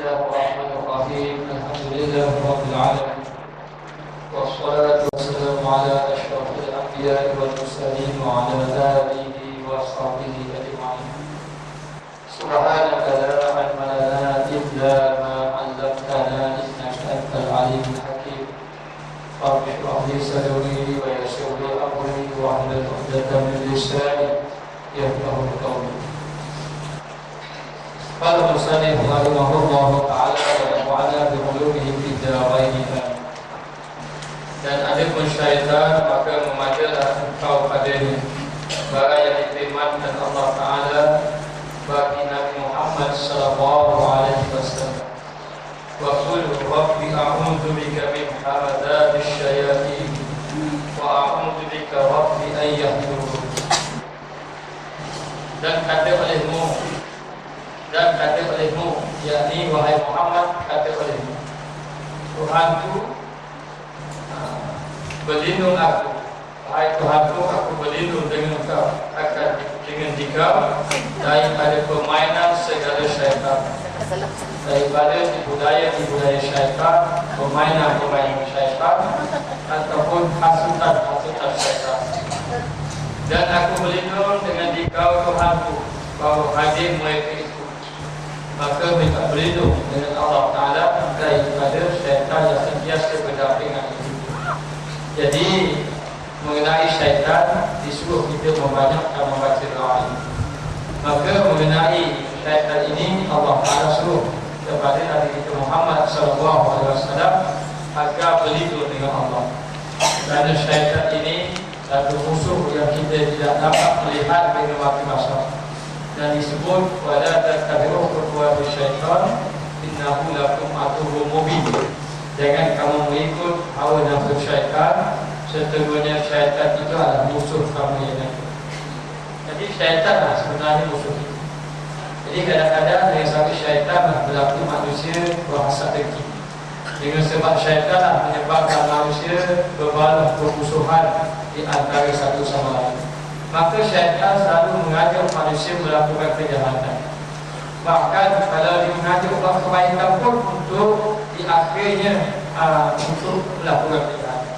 الله الرحمن الرحيم. الحمد لله رب العالمين، والصلاة والسلام على أشرف الأنبياء والمرسلين وعلى آله وصحبه أجمعين. سبحانك لا علم لنا إلا ما علمتنا إنك أنت العليم الحكيم. رب اشرح لي صدري ويسر لي أمري واحلل عقدة من لساني يفقهوا قولي. قال المصنف رحمه الله تعالى ونفعنا بعلومه في الدارين. Dan adapun syaitan maka memajalah engkau padanya barang yang difirmankan Allah Ta'ala bagi Nabi Muhammad sallallahu alaihi wasallam, wa qul rabbi a'udzu bika min hamadati syayatin wa a'udzu bika rabbi an yahdurun. Dan kata olehmu, yakni wahai Muhammad, kata olehmu, Tuhanku berlindung aku, wahai Tuhanku, aku berlindung dengan engkau, dengan dikau daripada permainan segala syaitan, daripada budaya syaitan, permainan syaitan ataupun hasutan syaitan. Dan aku berlindung dengan dikau Tuhanku bahawa hadir mereka itu. Maka minta berlindung dengan Allah Ta'ala daripada syaitan yang sentiasa berdampingan itu. Jadi mengenai syaitan disuruh kita membanyakkan membaca doa ini. Maka mengenai syaitan ini Allah Ta'ala suruh kepada Nabi kita Muhammad SAW agar berlindung dengan Allah. Kerana syaitan ini satu musuh yang kita tidak dapat melihat dengan mata masa. Dan disebut wala tattabi'u khutuwati syaitan innahu lakum aduwwun mubin. Jangan kamu mengikut hawa nafsu syaitan, sesungguhnya syaitan itu adalah musuh kamu yang nyata. Jadi syaitanlah sebenarnya musuh kita. Jadi kadang-kadang dengan sebab syaitan berlaku manusia berhasad dengki. Dengan sebab syaitan menyebabkan manusia berbalah permusuhan di antara satu sama lain. Maka syaitan selalu mengajak manusia melakukan kejahatan. Bahkan kalau dia mengajak buat kebaikan pun untuk di akhirnya untuk melakukan kejahatan.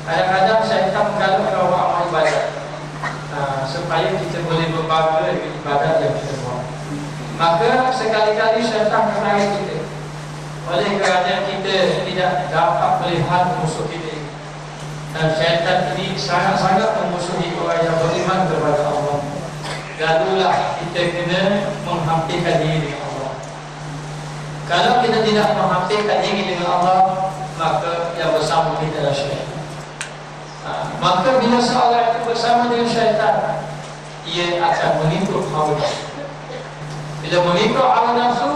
Kadang-kadang syaitan menggalakkan orang amal ibadat supaya kita boleh berbangga dengan ibadat yang kita buat. Maka sekali-kali syaitan menarik kita oleh kerana kita tidak dapat melihat musuh kita. Dan syaitan ini sangat-sangat memusuhi orang yang beriman kepada Allah. Lalulah kita kena menghampirkan diri dengan Allah. Kalau kita tidak menghampirkan diri dengan Allah, maka yang bersama kita adalah syaitan. Maka bila seorang itu bersama dengan syaitan, ia akan mengikut hawa nafsu. Bila mengikut hawa nafsu,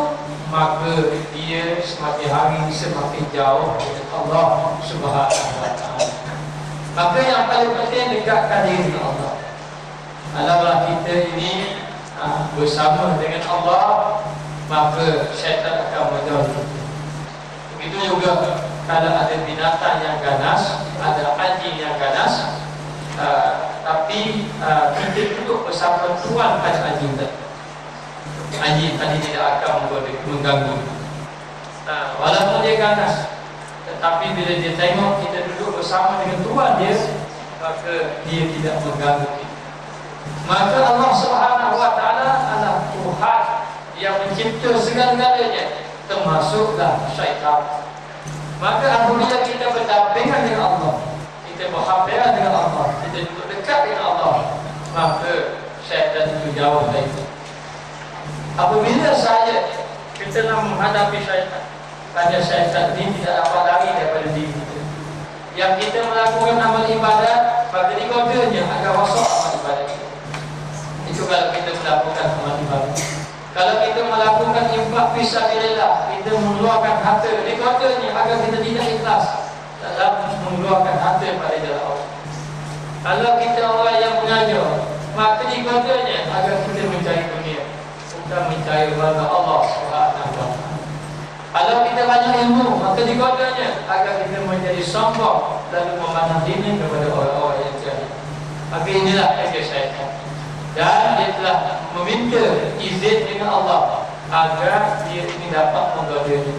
maka dia semakin hari semakin jauh dari Allah Subhanahu wa Ta'ala. Maka yang paling penting dekatkan diri dengan Allah. Kalau kita ini bersama dengan Allah, maka syaitan akan menjauh kita. Begitu juga kalau ada binatang yang ganas, ada anjing yang ganas, tapi kita duduk bersama tuan pada anjing tadi. Anjing tadi tidak akan mengganggu. Walaupun dia ganas, tetapi bila dia tengok kita duduk bersama dengan tuan dia, maka dia tidak mengganggu kita. Maka Allah Subhanahu wa Ta'ala adalah Tuhan yang mencipta segala-galanya, termasuklah syaitan. Maka apabila kita berdampingan dengan Allah, kita berhampiran dengan Allah, kita duduk dekat dengan Allah, maka syaitan itu jauh dari kita. Apabila saja kita nak menghadapi syaitan, kerana syaitan ini tidak dapat lari daripada diri kita. Yang kita melakukan amal ibadat, maka digodanya agar rosak amal ibadat kita. Itu kalau kita melakukan amal ibadat. Kalau kita melakukan infak fisabilillah, kita mengeluarkan harta, digodanya agar kita tidak ikhlas dalam mengeluarkan harta pada jalan Allah. Kalau kita orang yang mengajar, maka digodanya agar kita mencari dunia, bukan mencari wajah Allah Subhanahu wa Ta'ala. Kalau kita banyak ilmu, maka digodanya agar kita menjadi sombong lalu memandang diri kepada orang-orang yang jahil. Maka inilah kerja syaitan. Dan dia telah meminta izin dengan Allah agar dia ini dapat menggodanya.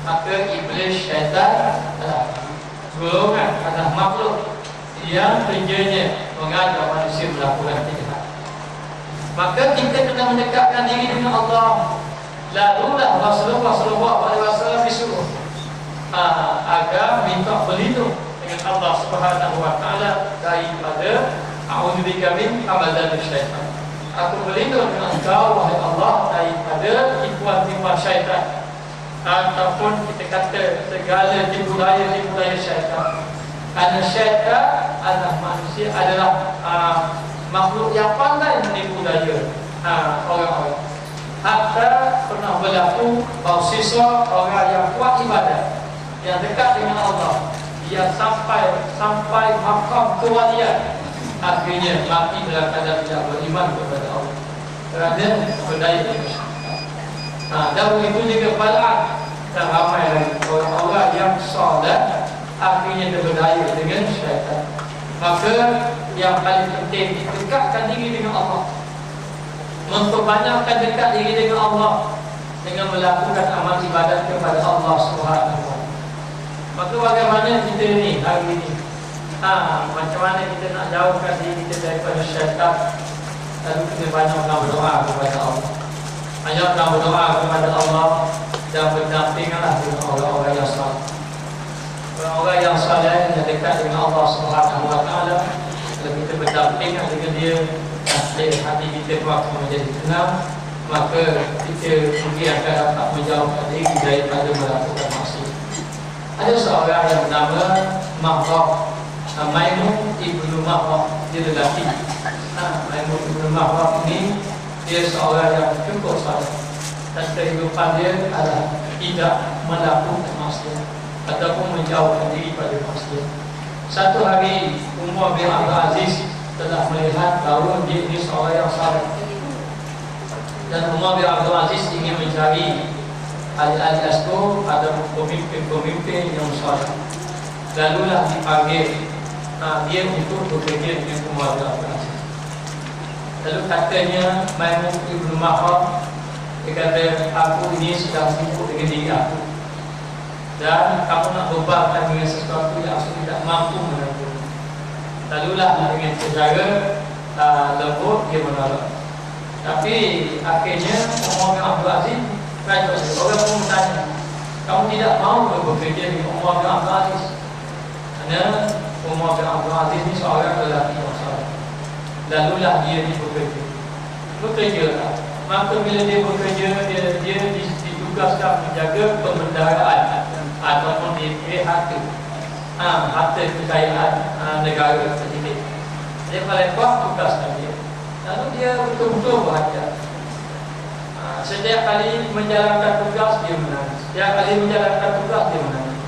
Maka iblis, syaitan adalah golongan, adalah makhluk yang kerjanya mengajak manusia melakukan kejahatan. Maka kita kena mendekatkan diri dengan Allah. Lalulah Rasulullah SAW disuruh agar minta berlindung dengan Allah Subhanahu Wa Taala daripada a'udzubika min hamazati syaitan. Aku berlindung dengan Engkau wahai Allah daripada tipuan-tipuan syaitan, ataupun kita kata segala tipu daya syaitan. Kerana syaitan adalah manusia, adalah makhluk yang pandai menipu daya orang-orang. Hatta pernah berlaku bahawa siswa orang yang kuat ibadah, yang dekat dengan Allah, dia sampai makam kewalian, akhirnya mati dalam keadaan tidak beriman kepada Allah kerana berdaya dengan syaitan. Dan begitu juga Bal'am dan ramai lagi orang-orang yang soleh akhirnya terberdaya dengan syaitan. Maka yang paling penting, dekatkan diri dengan Allah, memperbanyakkan dekat diri dengan Allah dengan melakukan amal ibadat kepada Allah Subhanahu Wa Taala. Maka bagaimana kita ni hari ini, macam mana kita nak jauhkan diri kita daripada syaitan? Lalu kita banyakkan berdoa kepada Allah, banyakkan berdoa kepada Allah, dan berdampinganlah dengan orang-orang yang saleh. Orang-orang yang saleh yang dekat dengan Allah Subhanahu Wa Taala, kalau kita berdampingan dengan dia, hati kita pun akan menjadi tenang, maka kita mungkin akan dapat menjauhkan diri daripada melakukan maksiat. Ada seorang yang bernama Mahram, Maimun Ibnu Mahram, dia lelaki. Maimun Ibnu Mahram ini dia seorang yang cukup saleh, dan kehidupan dia adalah tidak melakukan maksiat ataupun menjauhkan diri pada maksiat. Satu hari Umar bin Abdul Aziz telah melihat bahawa dia ini seorang yang saleh, dan Umar bin Abdul Aziz ingin mencari ahli-ahli asko, ada pemimpin-pemimpin yang saleh. Lalulah dipanggil dia untuk bekerja dengan Umar bin Abdul Aziz. Lalu katanya Maimun Ibnu Mahram, dia kata, aku ini sedang sibuk dengan diri aku, dan kamu nak bebankan dengan sesuatu yang aku tidak mampu menanggung. Lalulah dengan cara lembut dia menolak. Tapi akhirnya Umar bin Abdul Aziz, orang pun bertanya, kamu tidak mahu bekerja dengan Umar bin Abdul Aziz? Kerana Umar bin Abdul Aziz ni seorang lelaki yang saleh. Lalulah dia bekerja. Maka bila dia bekerja, dia ditugaskan menjaga perbendaharaan ataupun harta kekayaan negara sedikit. Dia paling kuat tugaskan dia. Lalu dia betul-betul bahagia. Setiap kali menjalankan tugas dia menangis. Setiap kali menjalankan tugas dia menangis.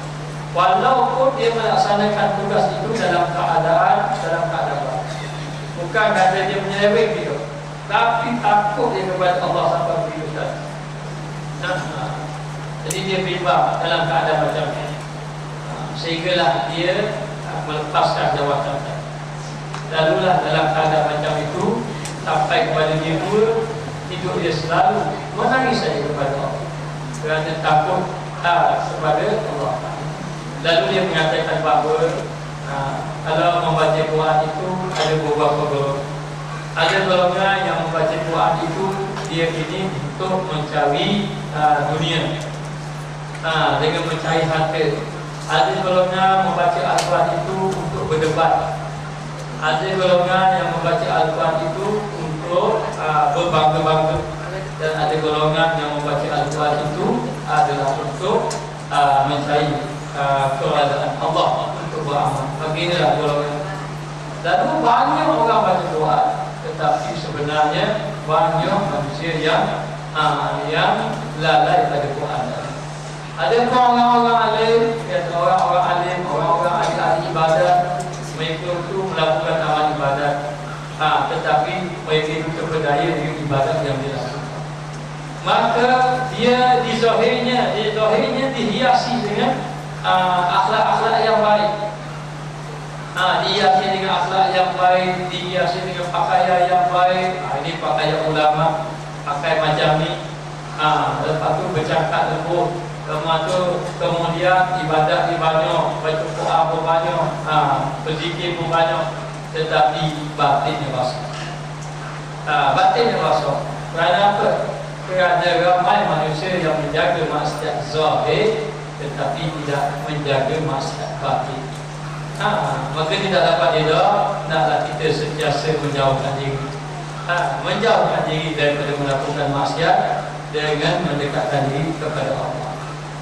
Walaupun dia melaksanakan tugas itu dalam keadaan baik. Bukan kata dia menyeleweng gitu, tapi takut dia kepada Allah sampai begitu saja. Jadi dia bimbang dalam keadaan macam ini, sehinggalah dia melepaskan jawatan. Lalulah dalam keadaan macam itu sampai kepada dia pun, hidup dia selalu menangis saja kepada Allah kerana takut kepada Allah. Lalu dia mengatakan bahawa kalau membaca Quran itu ada beberapa golongan. Ada golongan yang membaca Quran itu dia ini untuk mencari dunia, dengan mencari harta. Ada golongan membaca Al-Quran itu untuk berdebat. Ada golongan yang membaca Al-Quran itu untuk berbangga-bangga. Dan ada golongan yang membaca Al-Quran itu adalah untuk mencari keberadaan Allah, untuk beramal. Beginilah golongan. Lalu banyak orang baca Quran, tetapi sebenarnya banyak manusia yang lalai pada Quran. Ada orang-orang alim, orang-orang ahli ibadat, mereka itu melakukan amal ibadat, tetapi mereka itu terpedaya dengan ibadat yang dilakukan. Maka dia di zahirnya dihiasi dengan akhlak-akhlak yang baik. Dihiasi dengan akhlak yang baik, dihiasi dengan pakaian yang baik. Ini pakaian ulama, pakai macam ni. Lepas tu bercakap lembut. Lepas tu kemudian ibadat banyak, baca Quran pun banyak, berzikir pun banyak, tetapi batinnya basah. Batinnya basah. Kerana apa? Kerana ramai manusia yang menjaga maksiat zahir tetapi tidak menjaga maksiat batin. Maka tidak dapat dia naklah kita sentiasa menjauhkan diri. Menjauhkan diri daripada melakukan maksiat dengan mendekatkan diri kepada Allah.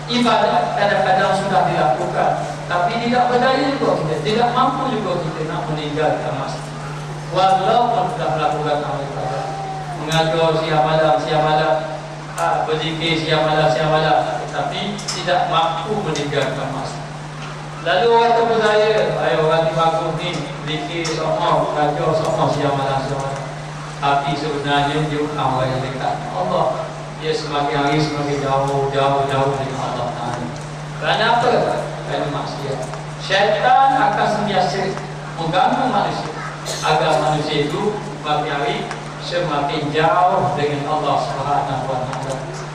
Ibadat kadang-kadang sudah dilakukan, tapi tidak berdaya juga kita, tidak mampu juga kita nak meninggalkan maksiat. Walaupun sudah melakukan amal ibadat, mengajar siang malam, berzikir siang malam, tetapi tidak mampu meninggalkan maksiat. Lalu orang terbudaya, orang di bagus ni zikir sama, mengajar sama siang malam. Tapi sebenarnya dia bukan orang yang dekat Allah. Dia semakin hari semakin jauh dengan Allah Ta'ala. Kerana apa? Kerana maksiat. Syaitan akan sentiasa mengganggu manusia agar manusia itu semakin hari semakin jauh dengan Allah Subhanahu Wa Ta'ala.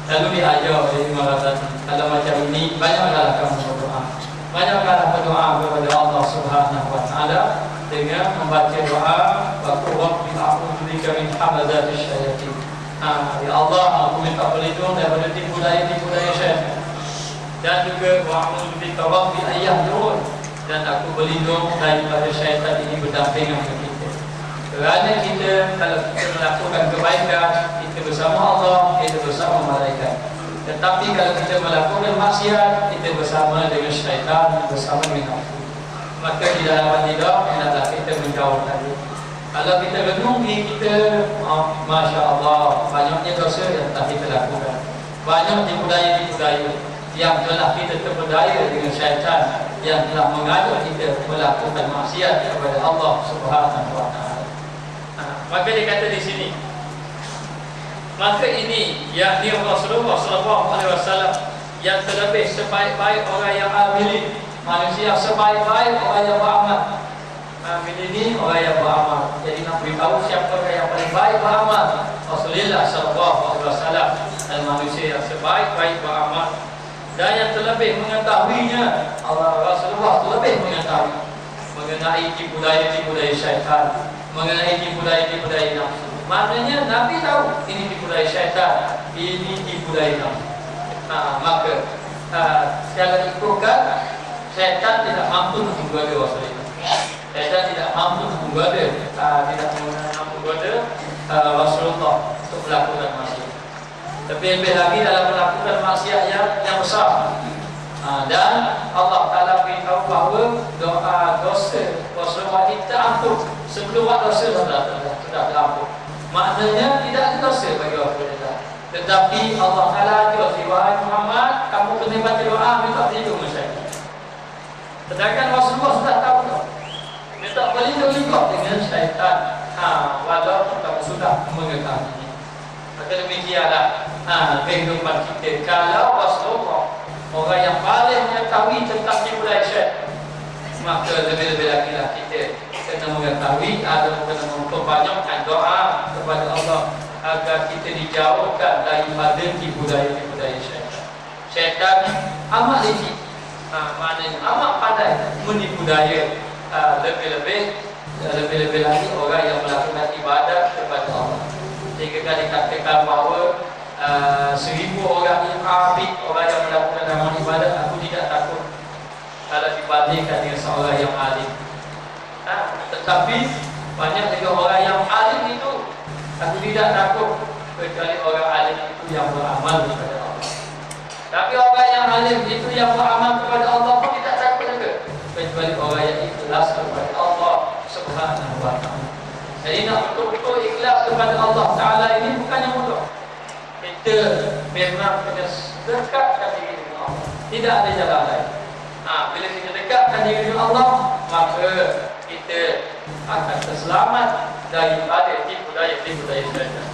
Lalu diajar oleh Imam Ghazali, kalau macam ini banyaklah kamu berdoa, banyaklah berdoa kepada Allah Subhanahu Wa Ta'ala dengan membaca doa wa qul rabbi a'udzu bika min hamazati syayatin. Ya Allah, aku minta perlindungan daripada tipu daya syaitan. Dan juga wa a'udzu bika rabbi ayyahdur, dan aku berlindung daripada syaitan ini berdampingan dengan kita. Kerana kita, kalau kita melakukan kebaikan, kita bersama Allah, kita bersama malaikat. Tetapi kalau kita melakukan maksiat, kita bersama dengan syaitan, bersama dengan nafsu. Maka di dalam tidak, hendaklah kita menjauhkan diri. Kalau kita renungi, kita Masya Allah, banyaknya dosa yang telah kita lakukan, banyak budaya yang telah kita terpedaya dengan syaitan, yang telah mengajak kita melakukan maksiat kepada Allah Subhanahu Wa Ta'ala. Maka dia kata di sini, maka ini yakni Rasulullah SAW yang terlebih sebaik-baik orang yang amilin, manusia sebaik-baik orang yang beramal. Ini orang yang beramal. Jadi nak beritahu siapa orang yang paling baik beramal. Rasulullah SAW, dan manusia yang sebaik-baik beramal dan yang terlebih mengetahuinya. Rasulullah terlebih mengetahui mengenai tipu daya syaitan, mengenai tipu daya nafsu. Maknanya Nabi tahu ini tipu daya syaitan, ini tipu daya nafsu. Maka secara ikutkan syaitan tidak mampu untuk menggoda Rasulullah. Syaitan tidak mampu untuk menggoda, Rasulullah untuk melakukan maksiat. Lebih-lebih lagi dalam melakukan maksiat yang besar. Dan Allah Ta'ala beritahu bahawa dosa Rasulullah kita ampun sebelum buat dosa sudah terampun. Maknanya tidak ada dosa bagi Rasulullah. Tetapi Allah Ta'ala jawab, wahai Muhammad, kamu kena baca doa minta perlindungan syaitan. Sedangkan Rasulullah sudah tahu minta berlindung juga dengan syaitan, walaupun kamu sudah mengetahui. Maka demikianlah kehidupan kita. Kalau Rasulullah orang yang paling mengetahui tentang tipu daya syaitan, maka lebih-lebih lagi lah kita kena mengetahui atau kena memperbanyakkan doa kepada Allah agar kita dijauhkan daripada tipu daya syaitan. Syaitan amat licik, maknanya amat pandai menipu daya. Lebih-lebih lagi orang yang melakukan ibadat kepada Allah. Sehingga kan dikatakan bahawa 1000 orang yang abid, orang yang melakukan amal ibadat, aku tidak takut kalau dibandingkan dengan seorang yang alim. Tetapi banyak juga orang yang alim itu, aku tidak takut kecuali orang alim itu yang beramal kepada Allah. Tapi orang yang alim itu yang beramal kepada Allah pun tidak takut juga, kecuali orang yang ikhlas kepada Allah Subhanahu Wa Ta'ala. Jadi nak betul-betul ikhlas kepada Allah Ta'ala ini bukannya mudah. Kita memang kena dekatkan diri dengan Allah, tidak ada jalan lain. Bila kita dekatkan diri dengan Allah, maka kita akan terselamat daripada tipu daya syaitan.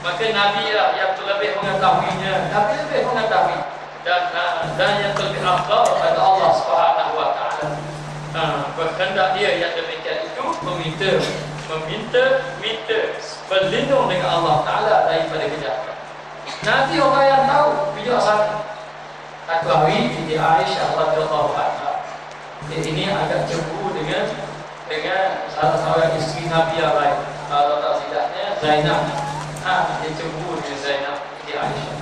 Maka Nabi lah yang terlebih mengetahuinya, Nabi lebih mengetahui dan yang terlebih afdal pada Allah Subhanahu Wa Ta'ala. Berkehendak dia yang demikian itu meminta berlindung dengan Allah Ta'ala daripada kejahatan. Nanti orang yang tahu bijak sangat. Satu hari Siti Aisyah radhiyallahu anha, ini agak cemburu dengan salah seorang isteri Nabi yang lain. Kalau tak silapnya Zainab. Dia cemburu dengan Zainab Siti Aisyah.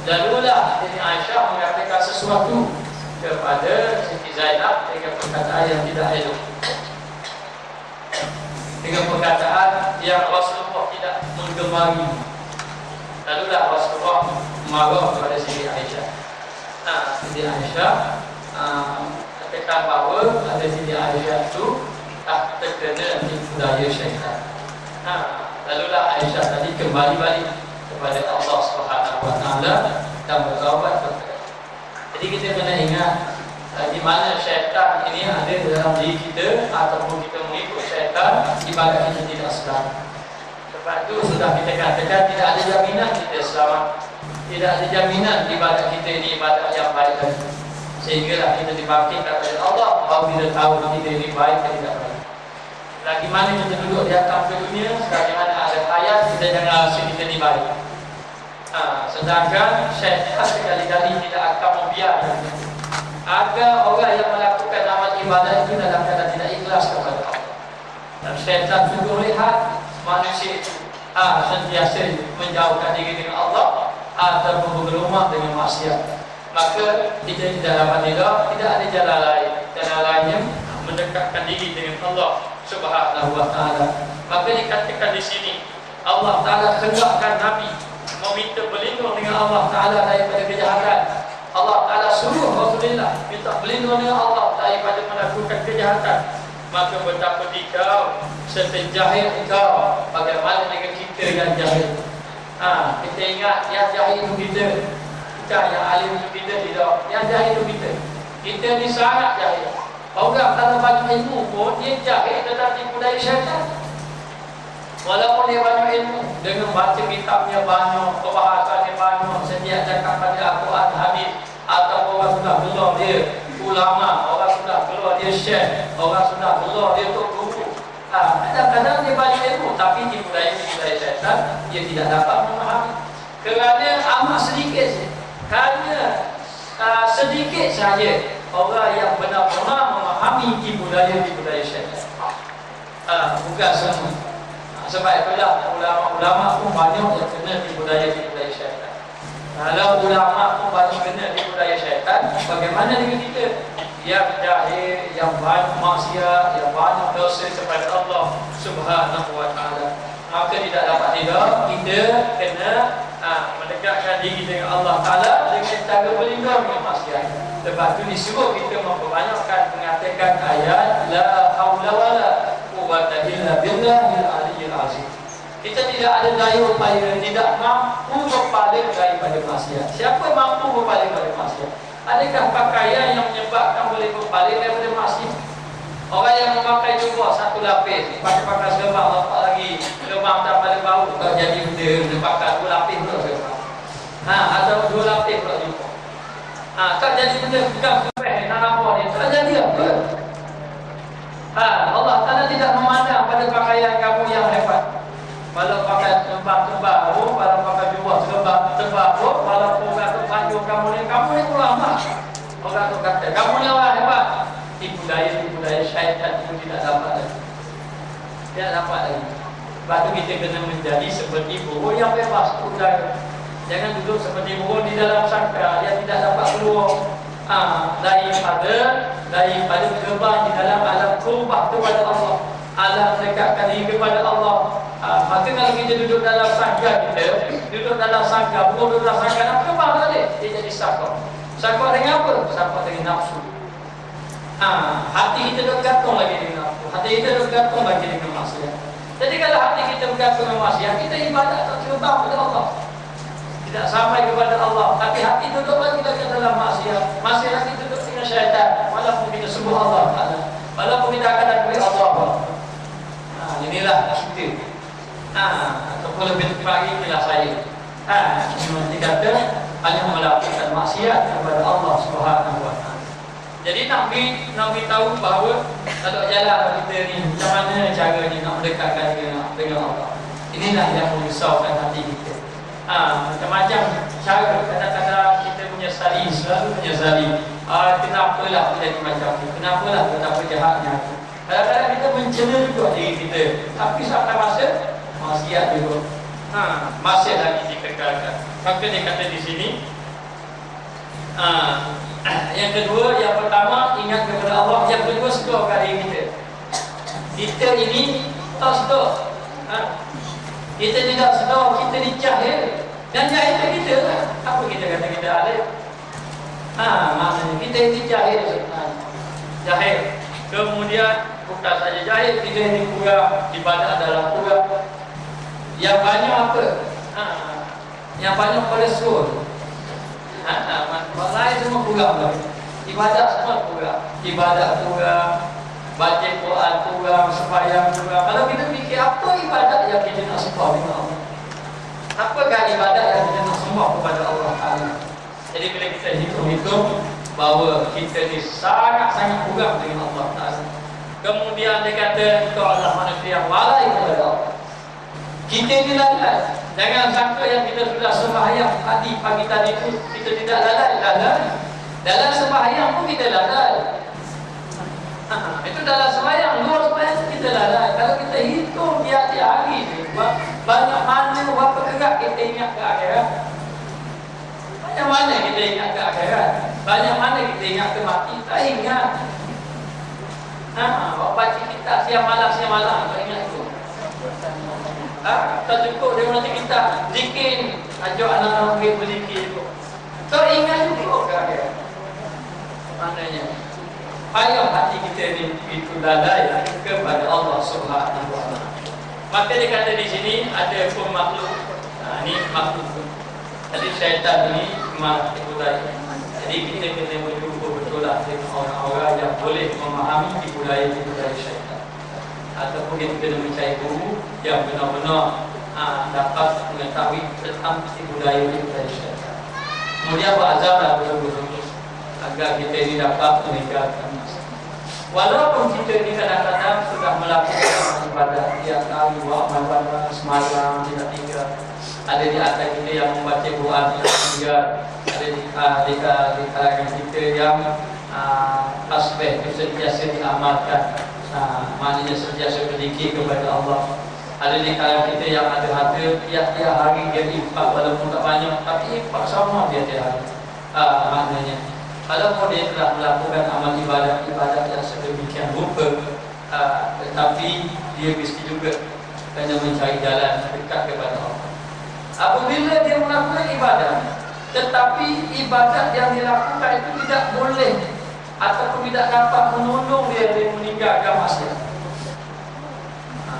Lalulah Siti Aisyah mengatakan sesuatu kepada Siti Zainab dengan perkataan yang tidak elok, dengan perkataan yang Rasulullah tidak menggemari. Lalulah Rasulullah marah kepada Siti Aisyah. Siti Aisyah katakan bahawa ada Siti Aisyah itu terkena budaya syaitan. Lalulah Aisyah tadi kembali balik kepada Allah Subhanahu Wa Taala dan bertaubat kepada. Jadi kita kena ingat di mana syaitan ini ada dalam diri kita ataupun kita mengikut syaitan, ibadat kita tidak selamat. Sebab itu sudah kita katakan tidak ada jaminan kita selamat. Tidak ada jaminan ibadat kita ini ibadat yang baik lagi. Sehinggalah kita dibangkitkan oleh Allah baru kita tahu kita ini baik atau tidak baik. Lagi mana kita duduk di atas dunia, sebagaimana ada ayat kita jangan rasa kita ini baik. Sedangkan syaitan sekali-kali tidak akan membiarkan agar orang yang melakukan amal ibadat itu dalam keadaan tidak ikhlas kepada Allah. Dan syaitan juga melihat manusia itu sentiasa menjauhkan diri dengan Allah ataupun berumah dengan maksiat. Maka kita tidak dapat tidak ada jalan lain. Jalan lainnya mendekatkan diri dengan Allah Subhanahu Wa Taala. Maka dikatakan di sini Allah Taala hendakkan Nabi meminta berlindung dengan Allah Taala daripada kejahatan. Allah Taala suruh Rasulullah minta berlindung dengan Allah daripada melakukan kejahatan. Maka betapa dikau serta jahil engkau, bagaimana dengan kita yang jahil. Kita ingat yang jahil itu kita, yang alim itu kita tidak. Yang jahil itu kita. Kita ni sangat jahil. Orang kalau banyak ilmu pun dia jahil tetapi budaya syaitan. Walaupun dia banyak ilmu, dengan baca kitabnya banyak, perbahasannya banyak, setiap cakap pada Al-Quran, hadis, atau orang sudah gelar dia ulama, orang sudah gelar dia syekh, orang sudah gelar dia tok guru. Kadang-kadang dia banyak ilmu, tapi di budaya syaitan dia tidak dapat memahami. Kerana amat sedikit saja, hanya sedikit saja orang yang benar-benar memahami di budaya syaitan. Bukan semua. Sebab itulah ulama-ulama pun banyak yang kena di budaya syaitan. Kalau ulama pun banyak kena di budaya syaitan, bagaimana dengan kita yang jahil, yang banyak maksiat, yang banyak dosa kepada Allah Subhanahu Wa Taala? Maka tidak dapat kita kena mendekatkan diri dengan Allah Taala dengan cara berlindung dengan maksiat. Sebab itu disuruh kita memperbanyakkan mengatakan ayat la haula wala quwwata illa billahil aliyyil azim. Kita tidak ada daya upaya, tidak mampu berpaling daripada maksiat. Siapa mampu berpaling daripada maksiat? Adakah pakaian yang menyebabkan boleh berpaling daripada maksiat? Orang yang memakai jubah satu lapis, pakai serban lepas lagi lemah tak pada bau, tak jadi benda, dia pakai dua lapis pula serban. Atau dua lapis pula jubah. Tak jadi benda, pegang kepeh, tak nampak ni, tak jadi apa? Allah Ta'ala tidak memandang pada pakaian kamu yang hebat. Kalau pakai tebal-tebal, kalau pakai jubah tebal, walaupun kata panjang kamu ni ulama. Orang tu kata, kamu ni orang hebat. Tipu daya syaitan itu tidak dapat lagi. Tidak dapat lagi. Sebab itu kita kena menjadi seperti burung yang bebas udara. Jangan duduk seperti burung di dalam sangkar yang tidak dapat keluar daripada gerbang di dalam alam qurbah kepada Allah, alam dekatkan diri kepada Allah. Maka kalau kita duduk dalam sangkar burung duduk dalam sangkar, nak terbang balik, dia jadi sakar. Sakar dengan apa? Sakar dengan nafsu. Hati kita bergantung lagi dengan nafsu, hati kita bergantung lagi dengan maksiat. Jadi kalau hati kita bergantung dengan maksiat, kita ibadat tak terbang kepada Allah, tidak sampai kepada Allah. Tapi hati duduk lagi dalam maksiat, masih lagi duduk dengan syaitan. Walaupun kita sebut Allah Ta'ala, walaupun kita akan akui Allah. Inilah kita. Ataupun lebih tepat lagi, inilah saya. Memang dikata hanya melakukan maksiat kepada Allah Subhanahu Wa Taala. Jadi nak beritahu bahawa kalau jalan kita ni, macam mana cara ni nak mendekatkan dengan Allah. Inilah yang merisaukan hati kita. Macam-macam cara kadang-kadang kita menyesali, selalu menyesali. Kenapalah aku jadi macam ni? Kenapalah betapa jahatnya aku? Kadang-kadang kita mencela juga diri kita, tapi sampai masa maksiat juga. Masih lagi dikekalkan. Maka dia kata di sini, yang kedua, yang pertama ingat kepada Allah, yang kedua sedar diri kita. Kita ini tak sedar. Kita tidak sedar kita ni jahil. Dan jahil kita lah. Apa kita kata kita alim? Maksudnya kita ini jahil sebenarnya. Jahil. Kemudian bukan saja jahil, kita ini kurang, ibadah adalah kurang. Yang banyak apa? Yang banyak kolesterol. Orang lain semua kurang lah. Ibadah semua kurang. Ibadah kurang, baca Quran kurang, sembahyang kurang. Kalau kita fikir apa ibadah yang kita nak sembah kepada Allah? Apakah ibadah yang kita nak sembah kepada Allah Taala? Jadi bila kita hitung-hitung bahawa kita ni sangat-sangat kurang dengan Allah Taala. Kemudian dia kata kau adalah manusia yang lalai kepada Allah. Kita ni lalai. Jangan sangka yang kita sudah sembahyang tadi pagi tadi itu kita tidak lalai. Dalam sembahyang pun kita lalai. Itu dalam sembahyang, luar sembahyang kita lalai. Kalau kita hitung tiap-tiap hari tu, banyak mana berapa kerat kita ingat ke akhirat. Banyak mana kita ingat ke akhirat. Banyak mana kita ingat ke mati. Tak ingat. Baca kitab siang malam tak ingat itu. Tak cukup dia nanti kita zikir, ajak anak-anak pergi berzikir itu. Tak ingat juga ke akhirat. Maknanya payah hati kita ni itu lalai kepada Allah Subhanahu wa taala. Maka dia kata di sini ada pun makhluk. Ini makhluk. Jadi syaitan ini makhluk budaya. Jadi kita kena berjumpa betul lah dengan orang-orang yang boleh memahami budaya syaitan. Ataupun kita kena mencari guru yang benar-benar dapat mengetahui tentang budaya syaitan. Kemudian berazamlah betul-betul agar kita ini dapat meninggalkan masa. Walaupun kita ini kadang-kadang sudah melakukan ibadah tiap hari, buat amal semalam tidak tinggal. Ada di atas kita yang membaca Quran tidak tinggal. Ada di kalangan kita yang tasbih sentiasa diamalkan. Maknanya sentiasa berzikir kepada Allah. Ada di kalangan kita yang ada harta tiap-tiap hari dia infak walaupun tak banyak, tapi infak sama tiap-tiap hari. Maknanya kalau dia telah melakukan amal ibadat yang sedemikian rupa, tetapi dia mesti juga kena mencari jalan dekat kepada Allah. Apabila dia melakukan ibadat, tetapi ibadat yang dilakukan itu tidak boleh ataupun tidak dapat menolong dia meninggalkan maksiat.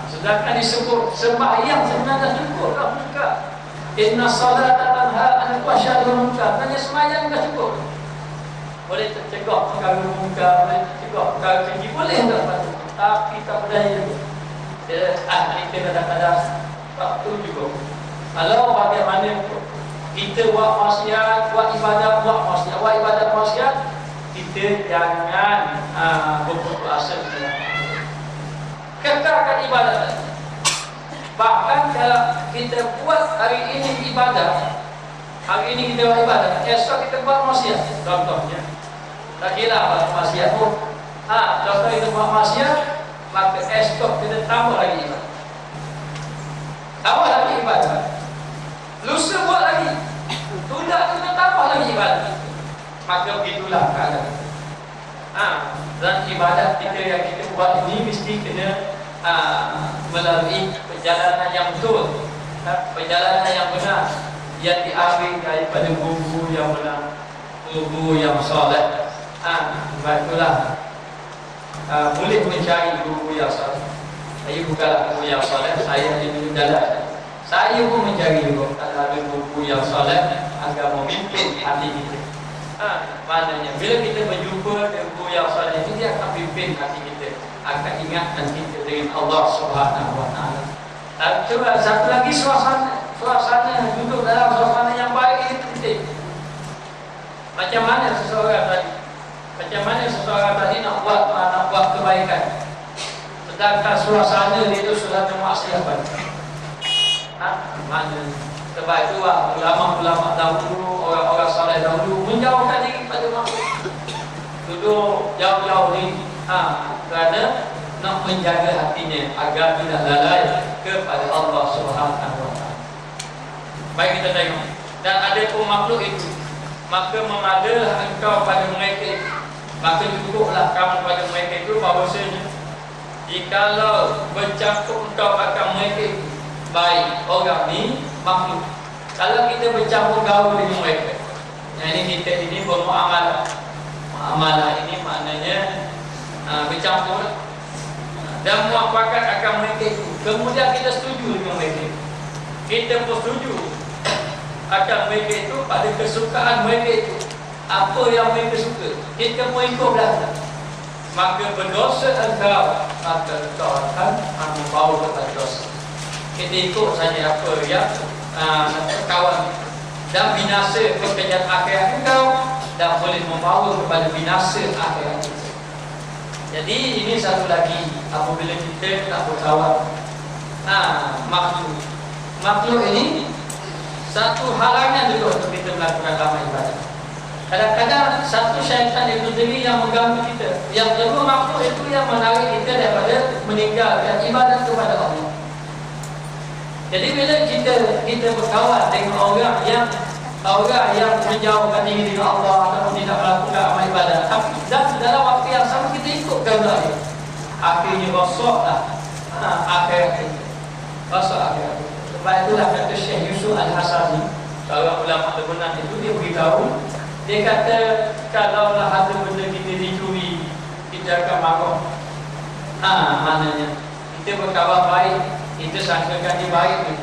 Sedangkan disebut sembahyang sebenarnya cukup tak muka. Inna salata tanha 'anil fahsya'i wal munkar. Hanya sembahyang dah cukup. Boleh tercegah perkara munkar, boleh tercegah perkara keji, boleh tak? Tapi tak berdaya juga. Kita kadang-kadang tak tahu juga. Kalau bagaimana kita buat maksiat, buat ibadat maksiat, kita jangan berputus asa. Kekalkan ibadat. Bahkan kalau kita buat hari ini ibadat, hari ini kita buat ibadat, esok kita buat maksiat. Contohnya, tak kira buat maksiat pun. Contoh kita buat maksiat, maka esok kita tambah lagi ibadat. Tambah lagi ibadat. Lusa buat lagi. Tunda kita tambah lagi ibadat. Maka begitulah keadaan. Dan ibadat kita yang kita buat ini mesti kena melalui perjalanan yang betul, perjalanan yang benar, yang diambil daripada guru yang benar, guru yang soleh. Baiklah, boleh mencari guru yang soleh. Saya bukanlah guru yang soleh, saya di jalan. Saya pun mencari juga ada guru yang soleh agar memimpin hati kita. Maknanya bila kita berjumpa dengan guru yang soleh ini, dia akan pimpin hati kita, akan ingatkan kita dengan Allah Subhanahu wa taala. Coba satu lagi, suasana duduk dalam suasana yang baik ini penting. Macam mana seseorang tadi nak buat kebaikan, sedangkan suasana dia itu sudah bermaksiat. Mana Sebab itu ulama-ulama dahulu, orang-orang soleh dahulu menjauhkan diri pada makhluk. Duduk jauh-jauh ni kerana nak menjaga hatinya agar tidak lalai kepada Allah Subhanahu wa taala. Baik, kita tengok. Dan ada pun makhluk itu, maka memadalah engkau pada mereka itu, maka cukuplah kamu pada mereka itu, bahawasanya jikalau bercampur engkau akan mereka itu, baik orang ni makhluk. Kalau kita bercampur gaul dengan mereka, yang ini kita ini bermuamalah. Muamalah ini maknanya bercampur dan muafakat akan mereka itu. Kemudian kita setuju dengan mereka, kita bersetuju akan mereka itu pada kesukaan mereka itu, apa yang mereka suka, kita pun ikut belakang, maka berdosa engkau, maka engkau akan membawa kepada dosa. Kita ikut saja apa yang kawan, dan binasa pekerjaan akhirat engkau, dan boleh membawa kepada binasa akhirat kita. Jadi ini satu lagi, apabila kita tak berkawan makhluk ini satu halangan juga untuk kita melakukan amal ibadah. Kadang-kadang satu syaitan itu sendiri yang mengganggu kita, yang kedua makhluk itu yang menarik kita daripada meninggalkan ibadat kepada Allah. Jadi bila kita berkawan dengan orang yang menjauhkan diri dengan Allah ataupun tidak melakukan amal ibadah, tapi dalam waktu yang sama kita ikutkan dia, akhirnya rosaklah akhirat kita. Rosak akhirat kita. Sebab itulah kata Syekh Yusuf Al-Hasani, seorang ulama lebanon itu, dia beritahu, dia kata kalaulah ada benda kita dicuri, kita akan marah. Maknanya kita berkawan baik, kita sangkakan dia baik ni,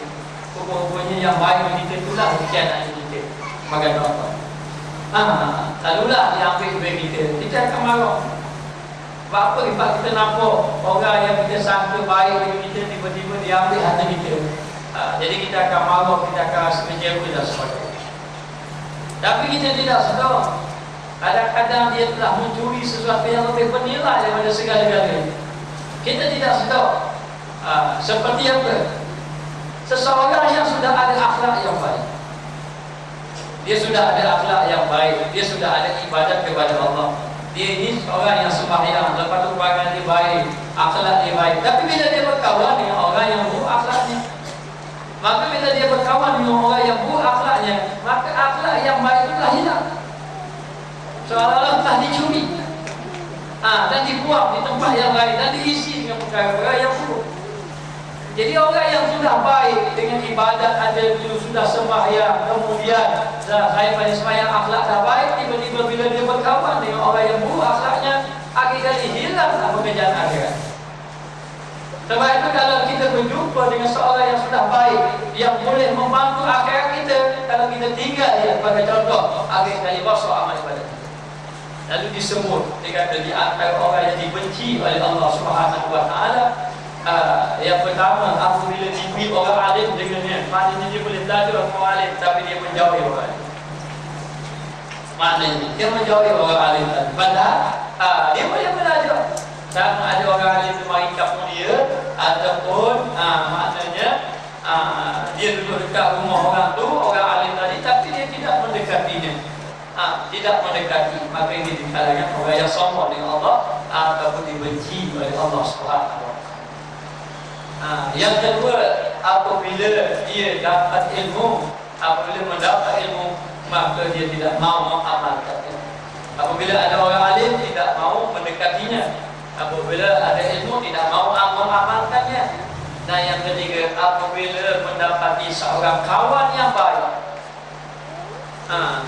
rupa-rupanya yang baik kita itulah berkhianat kita. Makan apa? Lalulah dia ambil duit kita akan marah. Sebab apa? Sebab kita nampak orang yang kita sangka baik dengan kita, tiba-tiba dia ambil harta kita. Jadi kita akan marah, kita akan rasa kecewa dan sebagainya. Tapi kita tidak sedar, kadang-kadang dia telah mencuri sesuatu yang lebih bernilai daripada segala-galanya. Kita tidak sedar. Seperti apa? Seseorang yang sudah ada akhlak yang baik, dia sudah ada akhlak yang baik, dia sudah ada ibadat kepada Allah, dia ini seorang yang sembahyang, lepas tu perangai dia baik, akhlak dia baik. Tapi bila dia berkawan dengan orang yang buruk akhlaknya, maka bila dia berkawan dengan orang yang buruk akhlaknya, maka akhlak yang baik itu telah hilang, seolah-olah telah dicuri dan dibuang di tempat yang lain, dan diisi dengan perkara-perkara yang buruk. Jadi orang yang sudah baik dengan ibadat, ada dulu sudah sembahyang, kemudian saya pada sembahyang, akhlak dah baik, tiba-tiba bila dia berkawan dengan orang yang buruk akhlaknya, akhirnya hilang pekerjaan akhirat. Sebab itu kalau kita berjumpa dengan seorang yang sudah baik, yang boleh membantu akhirat kita, kalau kita tinggal dia sebagai contoh, akhirnya rosak amal ibadat kita. Lalu disebut, dia kata di antara orang yang dibenci oleh Allah Subhanahu wa taala, yang pertama, apabila diberi orang alim dengannya, maknanya dia boleh belajar orang alim, tapi dia menjauhi orang alim. Maknanya dia menjauhi orang alim tadi. Padahal dia boleh belajar. Sama ada orang alim itu mari kampung dia, ataupun maknanya dia duduk dekat rumah orang tu, orang alim tadi, tapi dia tidak mendekatinya. Tidak mendekati, maka ini dikatakan orang yang sombong dengan Allah ataupun dibenci oleh Allah Subhanahu wa taala. Yang kedua, apabila dia dapat ilmu, apabila mendapat ilmu, maka dia tidak mau mengamalkannya. Apabila ada orang alim, tidak mau mendekatinya. Apabila ada ilmu, tidak mau mengamalkannya. Dan yang ketiga, apabila mendapati seorang kawan yang baik,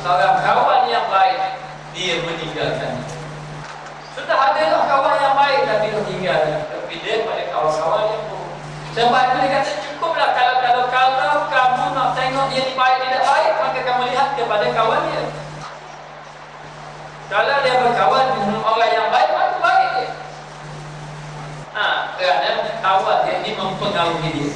seorang kawan yang baik, dia meninggalkannya. Sudah ada kawan yang baik, tapi dia tinggalkan, tapi dia pada kawan-kawan yang buruk. Sebab itu dia kata cukuplah kalau kamu nak tengok dia ni baik tidak baik, maka kamu lihat kepada kawan dia. Kalau dia berkawan dengan orang yang baik, maka baik dia. Kerana kawan dia ini mempengaruhi dia.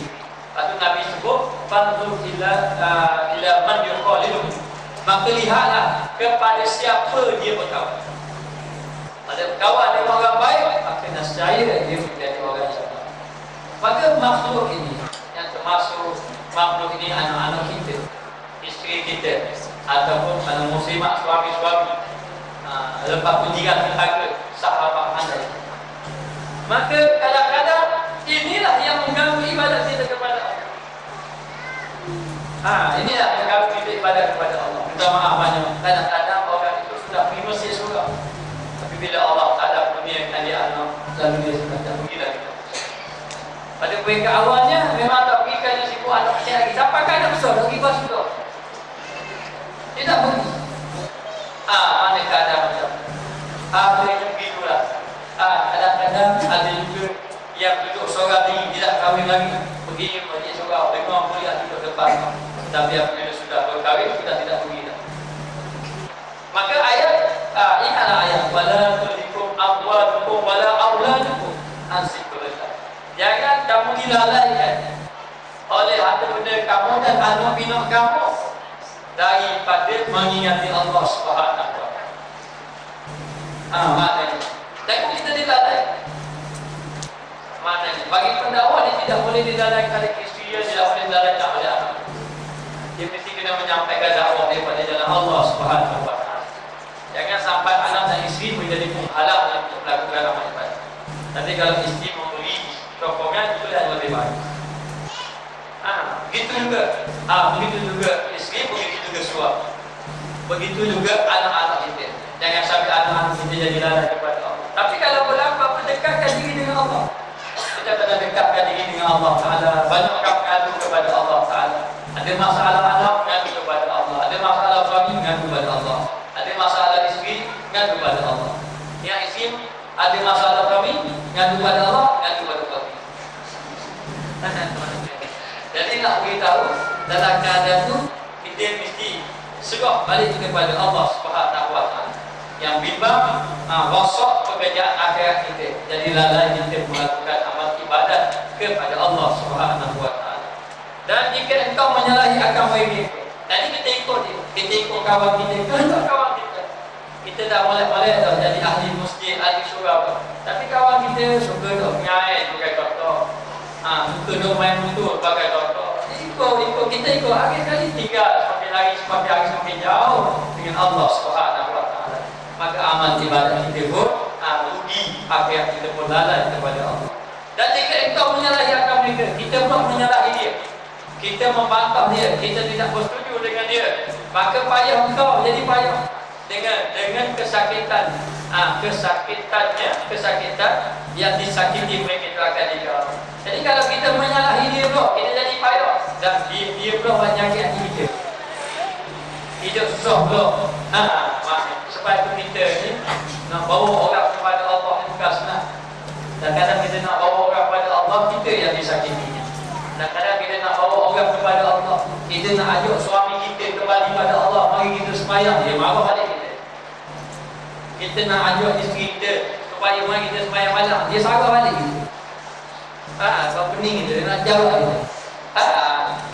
Lepas Nabi sebut fanzur ila man yuqalilu, maka lihatlah kepada siapa dia berkawan. Pada kawan dengan orang baik, maka nescaya dia menjadi orang yang baik. Maka makhluk ini, yang termasuk makhluk ini anak-anak kita, kita ataupun kalau muslimat suami-suami lepas ujian harga sahabat anda. Maka kadang-kadang inilah yang mengganggu ibadat kita kepada Allah. Inilah yang mengganggu kita ibadat kepada Allah. Minta maaf banyak. Kadang-kadang orang itu sudah pergi masjid surga, tapi bila Allah Ta'ala kurniakan dia anak, lalu dia sudah tak pergi lagi. Pada peringkat awalnya memang tak pergi kerana sibuk anak kecil lagi. Sampai kan anak besar, tak pergi pas sudah. Dia tak pergi. Mana keadaan macam ada yang begitulah. Kadang-kadang ada juga yang duduk seorang ni tidak kahwin lagi, pergi masjid seorang, dengar kuliah duduk depan. Tapi apabila sudah berkahwin, sudah tidak pergi dah. Maka ayat, ingatlah ayat, wala tulhikum amwalukum wala auladukum an zikrillah. Jangan kamu dilalaikan oleh harta benda kamu dan anak pinak kamu daripada mengingati Allah Subhanahu wa taala. Maknanya jangan kita dilalaikan. Maknanya bagi pendakwa dia tidak boleh dilalaikan oleh isteri dia, tidak boleh dilalaikan oleh anak. Dia mesti kena menyampaikan dakwah daripada jalan Allah Subhanahu wa taala. Jangan sampai anak dan isteri menjadi penghalang untuk melakukan amal ibadah. Nanti kalau isteri memberi sokongan, itu yang lebih baik. Begitu juga, begitu juga isteri, begitu juga suami, begitu juga anak-anak kita. Jangan sampai anak-anak kita jadi lalai kepada Allah. Tapi kalau berlaku berdekatkan diri dengan Allah, kita berdekatkan diri dengan Allah Taala, banyakkan mengadu kepada Allah Taala. Ada masalah anak, mengadu kepada Allah. Ada masalah suami, mengadu kepada Allah. Ada masalah isteri, mengadu kepada Allah. Yang isteri ada masalah suami, mengadu kepada Allah, mengadu kepada suami. Jadi nak beritahu dalam keadaan itu kita mesti serah balik kepada Allah Subhanahu wa taala. Yang bimbang rosak pekerjaan akhirat kita. Jadi lalai kita melakukan amal ibadat kepada Allah Subhanahu wa taala. Dan jika engkau menyalahi akal mereka, tadi kita ikut dia, kita ikut kawan kita, kehendak kawan kita. Kita dah boleh dah jadi ahli masjid, ahli syurga. Tapi kawan kita suka duk nyai pakai contoh. Suka duk main motor pakai contoh. Ikut kita ikut akhir kali tinggal semakin hari semakin jauh dengan Allah Subhanahu wa taala. Maka amal ibadat kita pun rugi, akhirat kita pun lalai kepada Allah. Dan jika engkau menyalahi akal mereka, kita pun menyalahi dia, kita membantah dia, kita tidak bersetuju dengan dia, maka payah engkau jadi payah dengan kesakitan, kesakitan yang disakiti mereka itu akan digaul. Jadi kalau kita menyalahi dia pula, kita jadi payah, dan dia pula menyakiti hati kita, hidup susah pula. Sebab itu kita ni nak bawa orang kepada Allah ni bukan senang. Dan kadang kita nak bawa orang kepada Allah, kita yang disakitinya. Dan kadang kita nak bawa orang kepada Allah, kita nak ajak suami kita kembali kepada Allah, mari kita sembahyang, dia marah balik kita. Kita nak ajak isteri kita supaya mari kita sembahyang malam, dia sarah balik kita. Kau pening kita, nak jawab kita.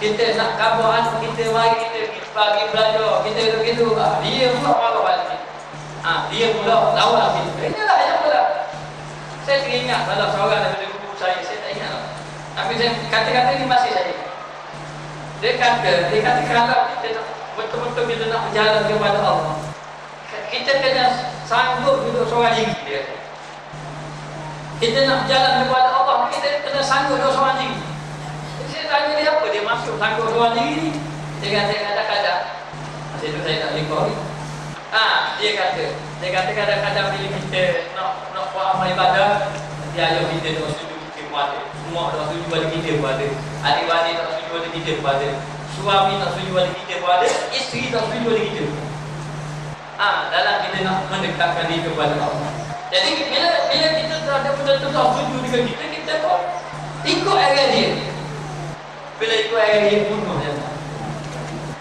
Kita nak khabar anak kita, mari kita pergi belajar, kita begitu, dia pula marah balik kita. Dia pula lawan kita. Inilah yang pula. Saya teringat salah seorang daripada guru saya tak ingat lah. Tapi saya kata-kata ini masih saya ingat. Dia kata kalau kita betul-betul kita nak berjalan kepada Allah, kita kena sanggup duduk seorang diri dia. Kita nak berjalan kepada Allah, kita kena sanggup duduk seorang diri. Jadi saya tanya dia apa dia masuk sanggup seorang diri ni. Dia kata kadang-kadang, masa itu saya tak lekor ni. Dia kata kadang-kadang bila kita nak buat amal ibadah, dia ajak kita nak setuju kita pun ada, mak tak setuju pada kita pun ada, adik-adik tak setuju pada kita pun ada, suami tak setuju pada kita pun ada, isteri tak setuju pada kita pun. Dalam kita nak mendekatkan diri kepada Allah. Jadi bila kita ada betul-betul tak setuju dengan kita pun ikut arah dia. Bila ikut arah dia bunuh dia.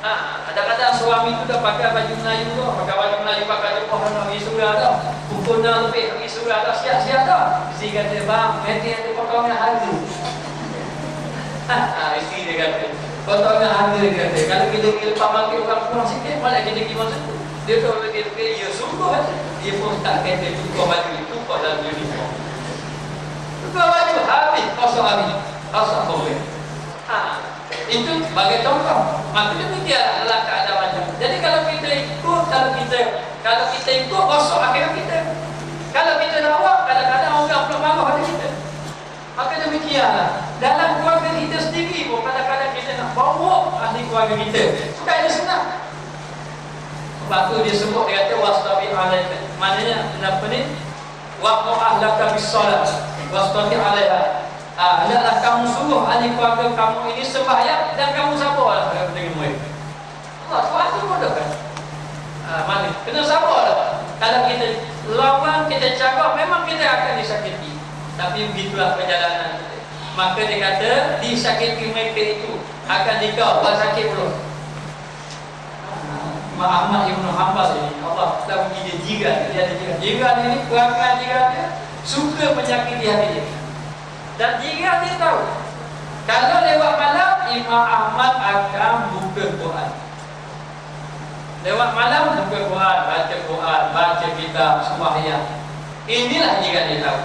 Kadang-kadang suami tu dah pakai baju Melayu tu, pakai baju Melayu, pakai jubah nak pergi surga dah, pukul 6 lebih pergi surga dah, siap-siap dah. Isteri kata, bang, nanti ada potongan harga. Isteri dia kata, potongan harga dia kata, kalau kita lepas makin orang kurang sikit, malah kita pergi masa tu. Dia tahu lagi, ya sungguh dia pun tak kata tukar baju itu, tukar dalam uniform. Tukar baju, habis, kosong habis, kosong boleh. Itu sebagai contoh. Maka demikian dalam keadaan macam Kalau kita ikut, rosak akhirat kita. Kalau kita lawak, kadang-kadang orang pula marah pada kita. Maka demikianlah, dalam keluarga kita sendiri pun kadang-kadang kita nak bawa ahli keluarga kita supaya dia senang. Sebab tu dia sebut, dia kata wastabi alaika, maknanya apa ni, waqtu ahlaka bis-salat wastabi alaiha. Hendaklah kamu suruh ahli keluarga kamu ini sembahyang dan kamu sabarlah dengan mereka. Allah suatu pun dah kan. Mana kena sabarlah. Kalau kita lawan, kita cakap, memang kita akan disakiti. Tapi begitulah perjalanan kita. Maka dia kata disakiti mereka itu akan dikau buat sakit belum. Imam Ahmad Ibn Hanbal ini, Allah telah bagi dia jiran. Dia ada jiran. Jiran ini, perangai jiran dia suka menyakiti hati dia. Dan jiran dia tahu, kalau lewat malam, Imam Ahmad akan buka Quran. Lewat malam buka Quran, baca kitab, sembahyang. Inilah jiran dia tahu.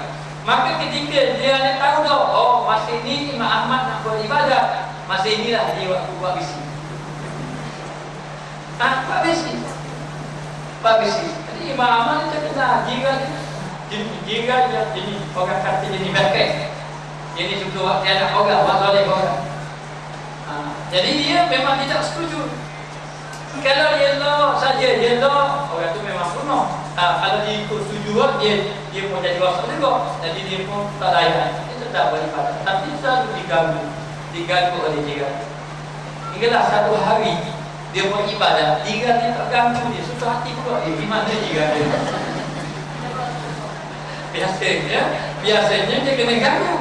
Maka ketika dia tahu dah, oh masa ini Imam Ahmad nak buat ibadah, masa inilah dia waktu buat bisi. Buat bisi. Jadi Imam Ahmad dia kenal jiran dia jadi orang kata jadi bakal. Jadi suka waktu dia nak orang, buat soleh orang. Jadi dia memang tidak setuju. Kalau dia saja, orang tu memang penuh. Kalau dia ikut setuju, dia pun jadi rosak juga. Jadi dia pun tak layan. Dia tetap beribadah. Tapi selalu diganggu oleh jiran. Hinggalah satu hari dia buat ibadah, jiran dia tak ganggu dia. Susah hati pula. Di mana jiran dia? Biasanya dia kena ganggu.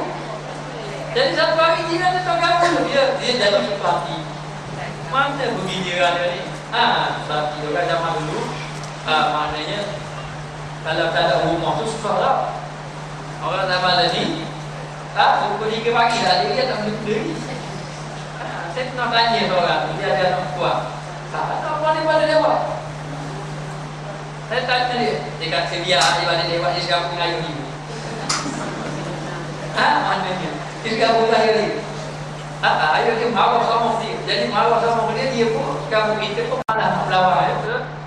Jadi satu hari jiran dia tak ganggu. Dia jadi susah hati. Mana pergi jiran dia ni? Tapi orang zaman dulu, maknanya kalau tak ada rumah tu susah lah. Orang zaman tadi, pukul 3 pagi dah dia tak boleh berdiri. Saya pernah tanya seorang, dia ada anak kuat. Tak apa pada lewat. Saya tanya dia kata biar dia lewat, dia sekarang pengayuh ibu. Maknanya, dia sekarang pengayuh ibu. Ayah dia marah sama dia. Jadi marah sama dia pun sekarang kita pun malah nak melawan.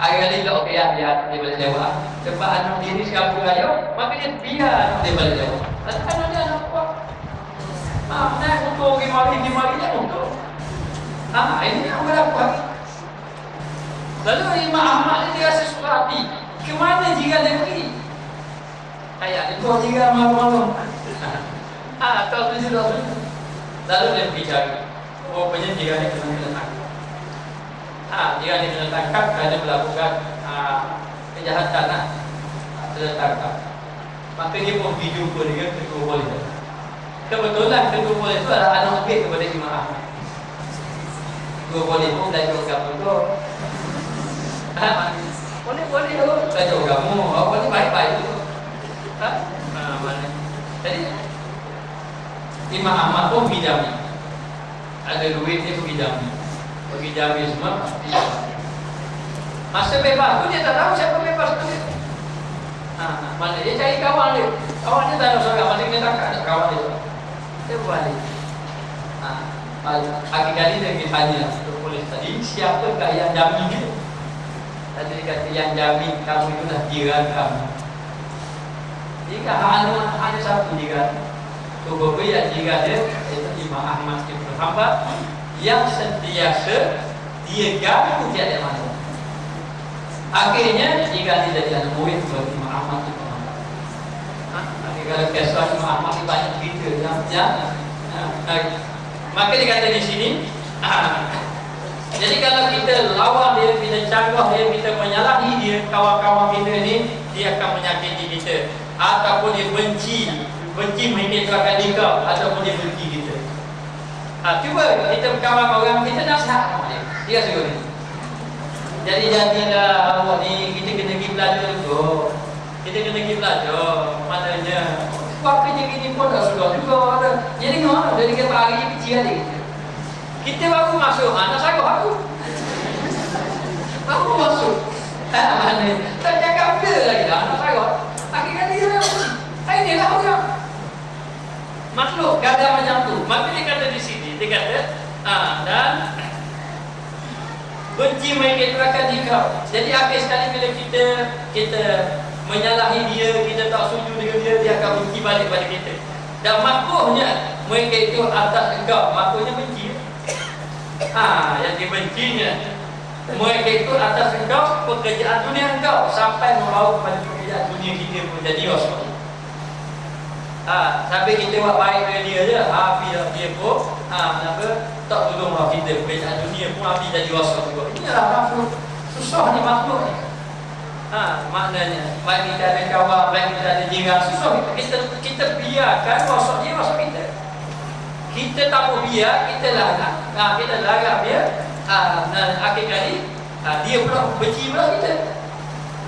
Ayah dia okey dia boleh lewat. Sebab anak dia ni sekarang pun ayah, maka dia biar anak dia boleh lewat. Tapi anak dia anak kuat. Nak untuk pergi mari dia untuk. Ini yang berdapat. Lalu Imam Ahmad dia rasa suka hati. Ke mana jiran dia pergi? Ayah dia kau jiran malam-malam. Tak setuju. Lalu dia pergi cari. Rupanya jiran dia kena tangkap. Jiran dia kena tangkap kerana melakukan kejahatan lah. Kena tangkap. Maka dia pun pergi jumpa dengan ketua polis. Kebetulan ketua polis itu adalah anak lebih kepada Imam Ahmad. Ketua polis pun belajar agama tu. Boleh tu. Belajar agama. Boleh baik-baik tu. Jadi Imam Ahmad pun pergi Jambi. Ada duit dia pergi Jambi. Pergi Jambi semua. Masa bebas tu dia tak tahu siapa bebas tu dia. Mana dia cari kawan dia. Kawan dia tak ada seorang. Masa dia tak ada kawan dia. Dia balik. Pagi kali dia pergi tanya ke polis tadi, siapakah yang jamin dia? Tadi dia kata yang jamin kamu itulah jiran kamu. Jika hanya satu jiran, beberapa yang jiran dia iaitu Imam Ahmad Ibn Hanbal yang sentiasa dia ganggu tiada mana. Akhirnya jiran dia jadi anak murid bagi Imam Ahmad Ibn Hanbal. Kalau kisah Imam Ahmad ni banyak cerita maka dia kata di sini, jadi kalau kita lawan dia, kita canggah dia, kita menyalahi dia, kawan-kawan kita ni, dia akan menyakiti kita. Ataupun dia benci mungkin itu akan dikau, ataupun dia benci kita. Cuba kita berkawan orang, kita nasihat sama dia. Dia suruh ni. Jadi jadilah awak ni, kita kena pergi belajar tu. Kita kena pergi belajar. Maknanya buat kerja gini pun tak sudah juga ada. Jadi mana? Dari kita hari kecil ada kita baru masuk. Nak sagu aku. Baru masuk. Mana? Tak cakap apa lagi dah. Nak sagu. Akhirnya dia dah. Ini lah orang. Makhluk gada macam tu. Maka dia kata di sini. Dia kata dan Benci mereka itu akan dikau. Jadi akhir sekali bila kita menyalahi dia, kita tak setuju dengan dia, dia akan benci balik pada kita. Dan makruhnya mereka itu atas engkau, makruhnya benci. Yang dibencinya mereka itu atas engkau, pekerjaan dunia engkau, sampai membawa kepada pekerjaan dunia kita pun jadi rosak. Sampai kita buat baik dengan dia je, habis dia pun tak tolong kita, pekerjaan dunia pun habis jadi rosak juga. Inilah makhluk, susah ni makhluk ni. Maknanya baik kita ada kawan, baik kita ada jiran, susah kita biarkan rosak dia, rosak kita. Kita tak mau biar, kita larang. Kita larang dia. Akhir kali dia pula benci pula kita.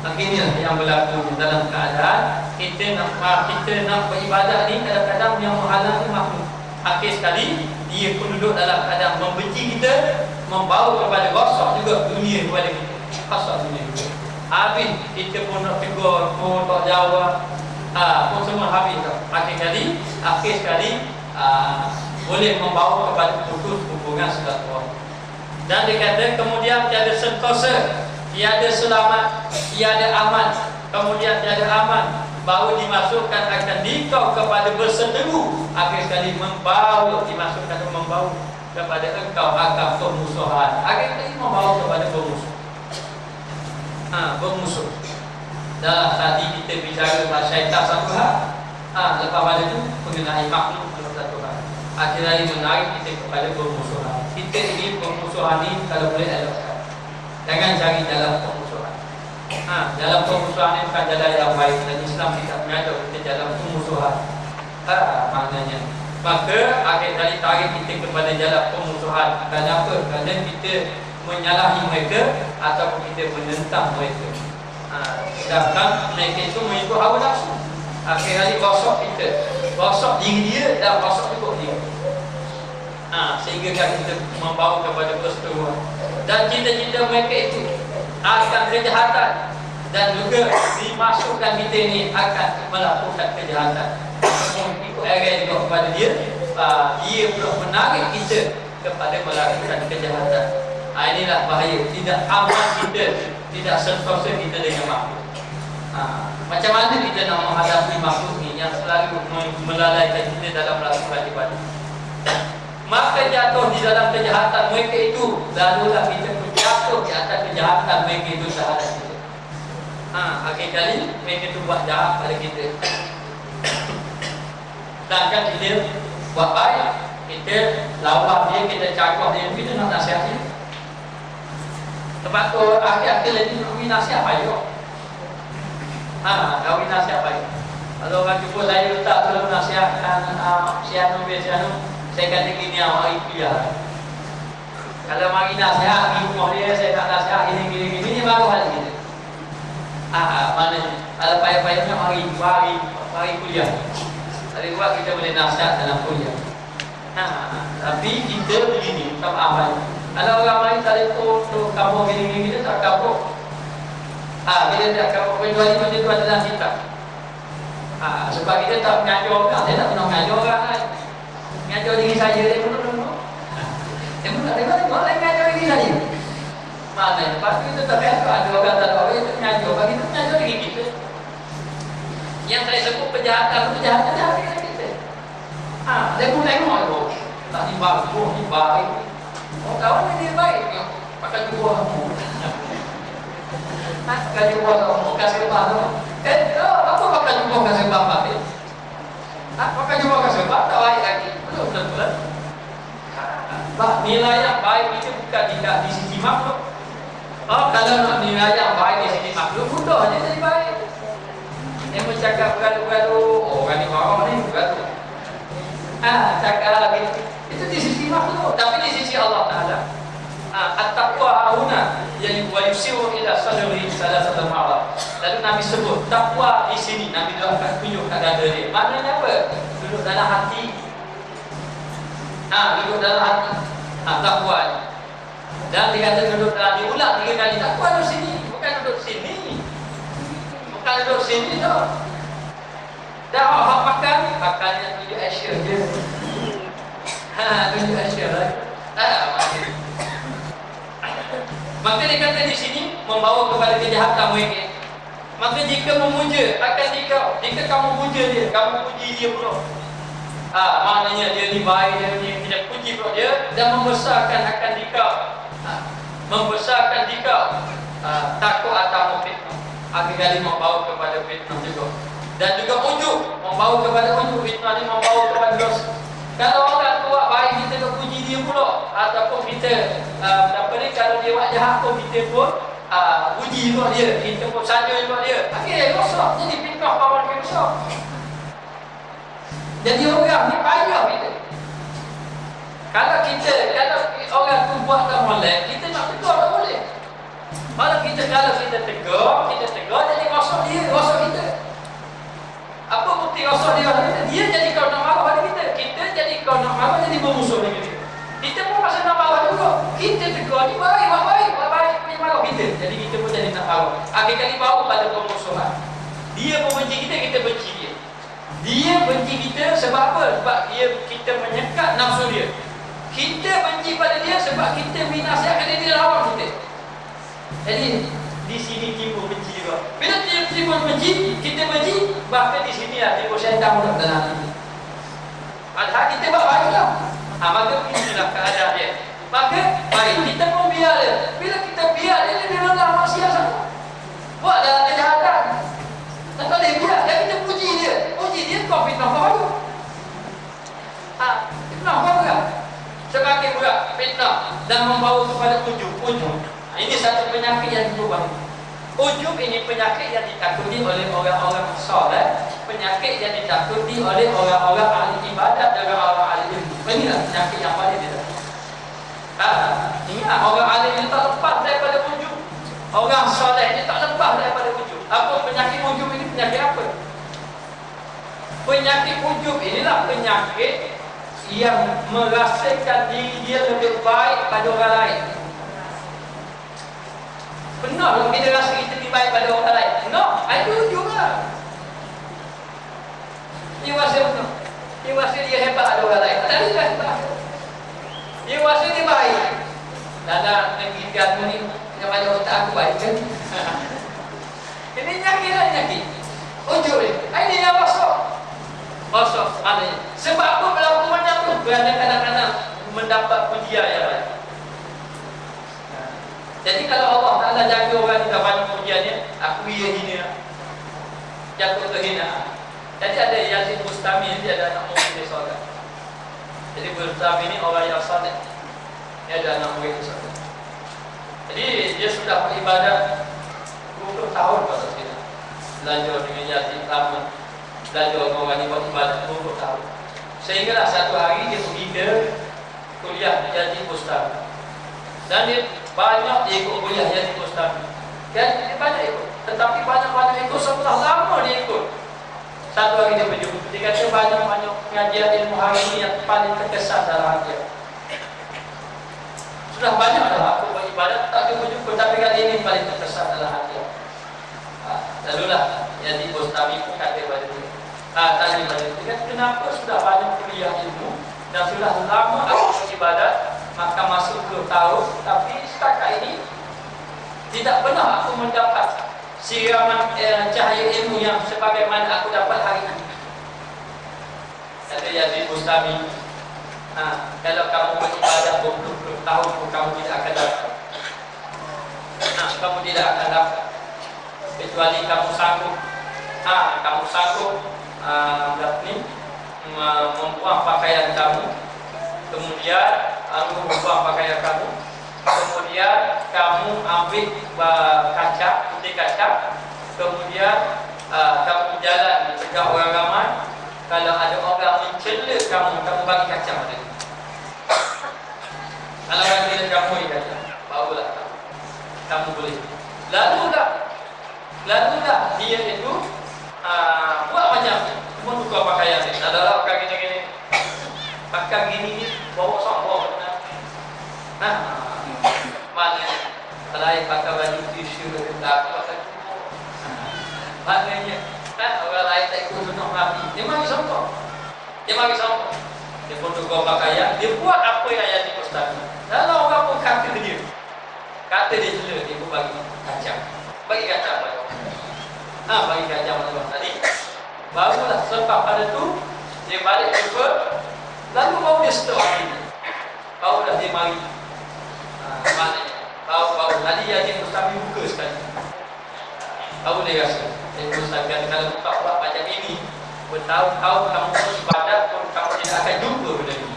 Akhirnya yang berlaku dalam keadaan kita nak beribadah ni, kadang-kadang yang menghalangi makhluk. Akhir sekali dia pun duduk dalam keadaan membenci kita, membawa kepada rosak juga dunia kepada kita. Rosak dunia juga. Habis kita pun nak tegur, pun tak jawab, pun semua habis tak. Akhir sekali boleh membawa kepada putus hubungan silaturahmi. Dan dia kata kemudian tiada sentosa, tiada selamat, tiada aman. Kemudian tiada aman, baru dimasukkan akan dikau kepada berseteru. Akhir sekali dimasukkan membawa kepada engkau akan permusuhan. Akhir sekali membawa kepada bermusuh. Bermusuh. Dah tadi kita bicara tentang syaitan satu hal. Lepas pada itu mengenai makhluk satu hal. Akhirnya menarik kita kepada permusuhan. Kita ingin permusuhan ini kalau boleh elakkan. Jangan cari jalan permusuhan. Jalan permusuhan ini bukan jalan yang baik, dan Islam tidak mengajar kita jalan permusuhan. Maknanya. Maka akhir kali tarik kita kepada jalan permusuhan. Kenapa? Kerana kita menyalahi mereka ataupun kita menentang mereka. Sedangkan mereka itu mengikut hawa nafsu. Akhir kali rosak kita, rosak diri dia dan rosak juga dia. Sehingga kita membawa kepada perseteruan. Dan cita-cita mereka itu akan kejahatan, dan juga dimasukkan kita ini akan melakukan kejahatan. Ikut arah juga kepada dia, dia pula menarik kita kepada melakukan kejahatan. Inilah bahaya. Tidak aman kita, tidak sentosa kita dengan makhluk. Macam mana kita nak menghadapi makhluk ni yang selalu melalaikan kita dalam melakukan ibadah? Maka jatuh di dalam kejahatan mereka itu, lalulah kita jatuh di atas kejahatan mereka itu terhadap kita. Akhir kali mereka itu buat jahat pada kita. Sedangkan kita buat baik, kita lawan dia, kita cakap dia, kita nak nasihat dia. Sebab tu akhir-akhir lagi kami nasihat payah. Kami nasihat payah. Kalau orang jumpa saya tak perlu nasihatkan sianu, saya kata gini, awak ikhtiar. Kalau mari nasihat di rumah dia, saya tak nasihat gini, baru hal kita. Maknanya kalau payah-payahnya mari kuliah. Hari buat kita boleh nasihat dalam kuliah. Tapi kita begini, tak amal. Kalau orang lain tak tu kamu gini, kita tak kabur. Bila tak kabur kecuali macam tu adalah kita. Sebab kita tak mengajar orang, saya tak pernah mengajar orang lain. Mengajar diri saya, dia pun dia pun tak tengok lain mengajar diri saya. Mana? Lepas tu kita tak biasa, ada orang tak tahu, kita mengajar. Bagi kita mengajar diri kita. Yang saya sebut kejahatan hati kita. Dia pun tengok tu. Tak ni bagus, ni baik. Oh, kawan ni dia baik. Pakai jubah kamu. Pakai jubah kamu, kasih lepas tu. Apa pakai jubah kasih lepas pakai? Pakai jubah kasih lepas, tak baik lagi. Betul-betul. Nilai yang baik itu bukan tidak di sisi makhluk. Kalau nak nilai yang baik di sisi makhluk, mudah je jadi baik. Yang bercakap gaduh-gaduh, orang ni marah ni gaduh. Cakap lagi itu di sisi makhluk, tapi di sisi Allah Taala. At-taqwa hauna yang yusiru ila sadri salasata marrat. Lalu Nabi sebut takwa di sini, Nabi doakan tunjuk kat dada dia. Maknanya apa? Duduk dalam hati. Duduk dalam hati. Takwa. Dan dia kata duduk dalam, diulang 3 kali. Takwa duduk sini, bukan duduk sini. Bukan duduk sini tu. Dah awak makannya tunjuk action je. Tunjuk action lagi. Maka dia kata di sini membawa kepada kejahatan mereka. Maka jika memuja akan dikau, jika kamu puja dia, kamu puji dia pula. Maknanya dia ni baik, dia ni tidak puji pula dia dan membesarkan akan dikau. Membesarkan dikau. Takut atau fitnah. Akhirnya membawa kepada fitnah juga. Dan juga ujub, membawa kepada ujub. Fitnah ni membawa kepada dosa. Kalau orang buat baik, kita nak puji dia pula. Ataupun kita kalau dia buat jahat pun kita pun puji juga dia, kita pun sanjung juga dia. Akhirnya rosak, jadi fitnah kawan kita rosak. Jadi orang ni payah kita. Kalau orang tu buat tak molek, kita nak tegur tak boleh. Kalau kita tegur, jadi rosak dia, rosak kita. Apa bukti rosak dia? Dia jadi kau nak marah pada kita. Kita jadi kau nak marah, jadi bermusuh dengan kita. Kita pun pasal nak marah juga. Kita tegur ni baik, ni marah kita. Jadi kita pun jadi nak marah. Akhir kali bawa pada permusuhan. Dia pun benci kita, kita benci dia. Dia benci kita sebab apa? Sebab kita menyekat nafsu dia. Kita benci pada dia sebab kita binasihatkan dia lawan kita. Jadi di sini timbul benci juga. Bila timbul benci, kita benci, bahkan di sini timbul syaitan dalam hati. Padahal kita buat baiklah. Maka inilah keadaan dia. Maka baik, kita pun biar dia. Bila kita biar dia, dia dalam maksiat sama. Buat dalam kejahatan. Tak boleh biar, dan kita puji dia. Puji dia, kau fitnah kau baru. Fitnah kau juga. Sebagai budak fitnah dan membawa kepada ujub. Ini satu penyakit yang berubah. Ujub ini penyakit yang ditakuti oleh orang-orang soleh, penyakit yang ditakuti oleh orang-orang ahli ibadat dan orang-orang ahli ilmu. Inilah penyakit yang paling ditakuti. Ingat, orang ahli ini tak lepas daripada ujub. Orang soleh ini tak lepas daripada ujub. Apa penyakit ujub ini? Penyakit apa? Penyakit ujub inilah penyakit yang merasakan diri dia lebih baik pada orang lain. Benar tak kita rasa kita lebih baik pada orang lain? No, itu ujub lah. Dia rasa benar. Dia rasa dia hebat pada orang lain. Tak ada hebat. Dia rasa dia baik. Dalam negeri kamu ni, yang banyak otak aku baik kan? Ini nyakit. Ujub ni. Ini yang masuk. Maknanya. Sebab apa berlaku macam tu? Kerana kadang-kadang mendapat pujian yang baik. Jadi kalau Allah Ta'ala jaga orang yang banyak pujiannya, aku hina, jatuh terhina. Jadi ada Yazid Bustami, dia ada anak murid di surga. Jadi Bustami ni orang yang saleh. Dia ada anak murid di surga. Jadi dia sudah beribadat 20 tahun pada sini. Belajar dengan Yazid lama. Belajar orang yang buat ibadat 20 tahun. Sehinggalah satu hari dia pergi ke kuliah Yazid Bustami. Dan dia banyak ikut kuliah Yazid Bustami. Dan dia banyak ikut. Tetapi banyak-banyak ikut setelah lama dia ikut. Satu hari dia berjumpa. Dia kata banyak-banyak pengajian ilmu hari ini yang paling terkesan dalam hati. Sudah banyak dah aku beribadat, tak jumpa-jumpa. Tapi kali ini paling terkesan dalam hati. Lalulah Yazid Bustami pun kata pada dia. Tanya pada dia. Dia kata kenapa sudah banyak kuliah ilmu dan sudah lama aku beribadat, maka masuk 2 tahun, tapi setakat ini tidak pernah aku mendapat siraman cahaya ilmu yang sebagaimana aku dapat hari ini. Kata Yazid Bustami, kalau kamu beribadat 20 tahun pun kamu tidak akan dapat. Kamu tidak akan dapat kecuali kamu sanggup membuang pakaian kamu, kemudian membuang pakaian kamu, kemudian kamu ambil putih kaca, kemudian kamu jalan di tengah orang ramai. Kalau ada orang mencela kamu bagi kaca pada dia. Kalau orang mencela kamu bagi kaca, barulah kamu boleh. Lalulah dia itu buat macam cuma tukar pakaian dia. Adalah pakai gini-gini. Pakai gini ni bawa sombong. Mana selain pakai baju tisu tak pakai. Maknanya orang lain tak ikut tunjuk Nabi. Dia mari sombong. Dia pun tukar pakaian. Dia buat apa yang Yazid Bustami. Kalau orang pun kata dia. Kata dia cela, dia pun bagi kacang. Bagi kacang pada orang. Bagi kacang pada orang tadi. Barulah selepas pada tu, dia balik jumpa. Lalu baru dia setor hati dia. Barulah dia mari. Maknanya, baru tadi Haji Mustami buka sekali. Baru dia rasa. Haji Mustami kata, kalau buka pula macam ini, bertahun-tahun kamu beribadat pun kamu tidak akan jumpa benda ini.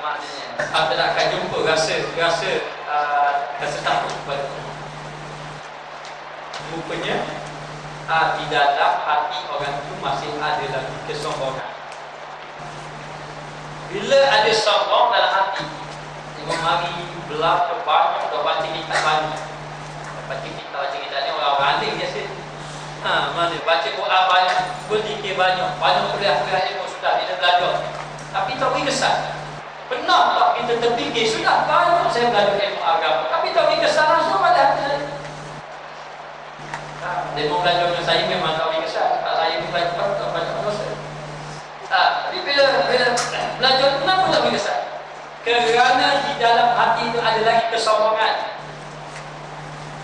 Maknanya, kamu tidak akan jumpa rasa takut kepada Allah. Rupanya, di dalam hati orang itu masih ada lagi kesombongan. Bila ada sombong dalam hati, tengok mari berlaku banyak, dah baca kitab banyak. Baca kitab ni orang-orang alim biasa. Mana baca Quran banyak, berzikir banyak kuliah-kuliah ilmu sudah kita belajar. Tapi tak beri kesan. Pernah tak kita terfikir, sudah banyak saya belajar ilmu agama, tapi tak beri kesan langsung pada hati saya. Ilmu belajar dengan saya memang tak beri kesan. Tak saya pun belajar tak banyak dosa. Tapi bila belajar, kenapa tak beri kesan? Kerana di dalam hati itu ada lagi kesombongan.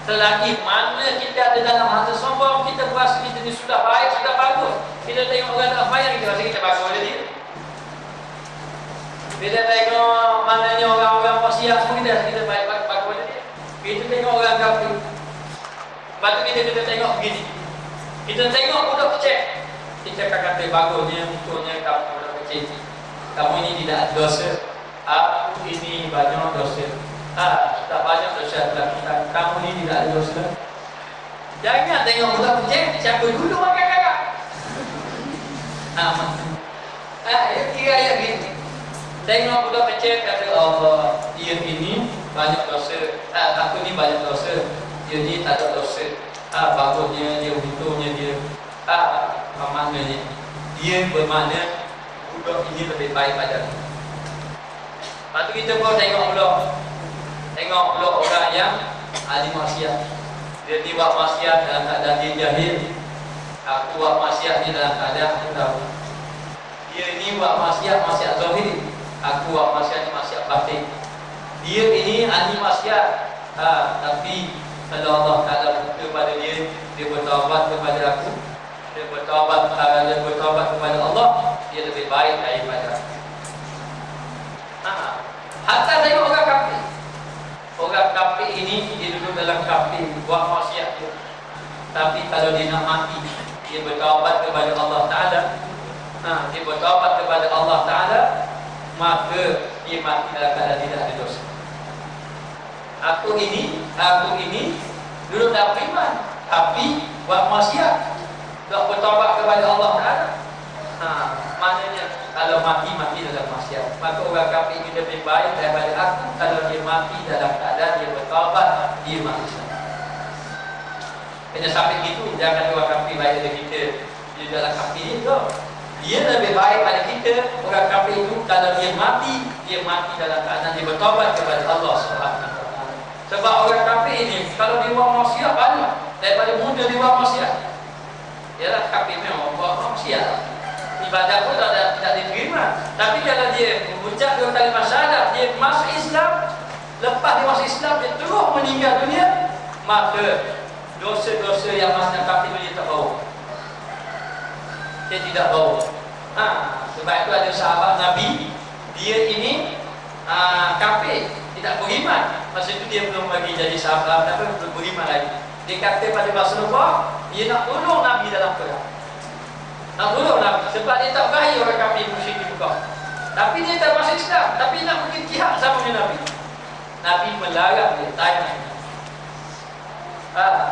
Selagi mana kita ada dalam hati sombong, kita berasa kita ni sudah baik, sudah bagus. Kita tengok orang tak baik, kita rasa kita bagus oleh dia. Kita tengok mananya orang-orang maksiat semua, kita rasa kita baik, bagus oleh dia. Kita tengok orang kafir, lepas tu kita tengok begini. Kita tengok budak kecil, kita akan kata bagusnya, untuknya kamu budak kecil. Kamu ini tidak ada dosa. Aku ini banyak dosa. Tak banyak dosa dalam kamu ni tidak ada dosa. Jangan tengok budak kecil, siapa dulu makan kakak. Kira ayat gini. Tengok budak kecil kata Allah, dia ini banyak dosa. Aku ni banyak dosa. Dia ni tak ada dosa. Bagusnya dia, untungnya dia. Maknanya dia bermakna budak ini lebih baik pada aku. Lepas tu kita pun tengok pula orang yang ahli maksiat. Dia ni buat maksiat dalam keadaan dia jahil. Aku buat maksiat ni dalam keadaan aku tahu. Dia ni buat maksiat zahir. Aku buat maksiat ni maksiat batin. Dia ini ahli maksiat. Tapi kalau Allah Ta'ala buka pada dia, dia bertaubat kepada aku, dia bertaubat kepada Allah, dia lebih baik daripada aku. Hatta tengok orang kafir. Orang kafir ini dia duduk dalam kafir, buat maksiat dia. Tapi kalau dia nak mati, dia bertaubat kepada Allah Ta'ala. Dia bertaubat kepada Allah Ta'ala, maka dia mati dalam keadaan tidak ada dosa. Aku ini duduk dalam beriman, tapi buat maksiat, tak bertaubat kepada Allah Ta'ala. Maknanya kalau mati dalam maksiat, maka orang kafir ini lebih baik daripada aku kalau dia mati dalam keadaan dia bertaubat, dia mati Islam. Kena sampai gitu, jangan orang kafir baik dari kita, dia dalam kafir itu. Dia lebih baik pada kita, orang kafir itu kalau dia mati dalam keadaan dia bertaubat kepada Allah Subhanahu Wa Taala. Sebab orang kafir ini kalau dia buat maksiat banyak daripada muda dia buat maksiat. Ialah kafir memang buat maksiat. Ibadah pun tidak diterima. Tapi kalau dia mengucap dua kalimah syahadat, dia masuk Islam, lepas dia masuk Islam dia terus meninggal dunia, maka dosa-dosa yang masuk kafir dia tak bawa. Dia tidak bawa. Sebab itu ada sahabat Nabi, dia ini kafir, tidak beriman. Masa itu dia belum lagi jadi sahabat, tapi belum beriman lagi. Dia kata pada Rasulullah, dia nak tolong Nabi dalam perang. Nak tolong Nabi, sebab dia tak bahaya orang kafir musyrik di Mekah. Tapi dia tak masuk Islam, tapi nak pergi jihad sama dengan Nabi. Nabi melarang dia, tanya.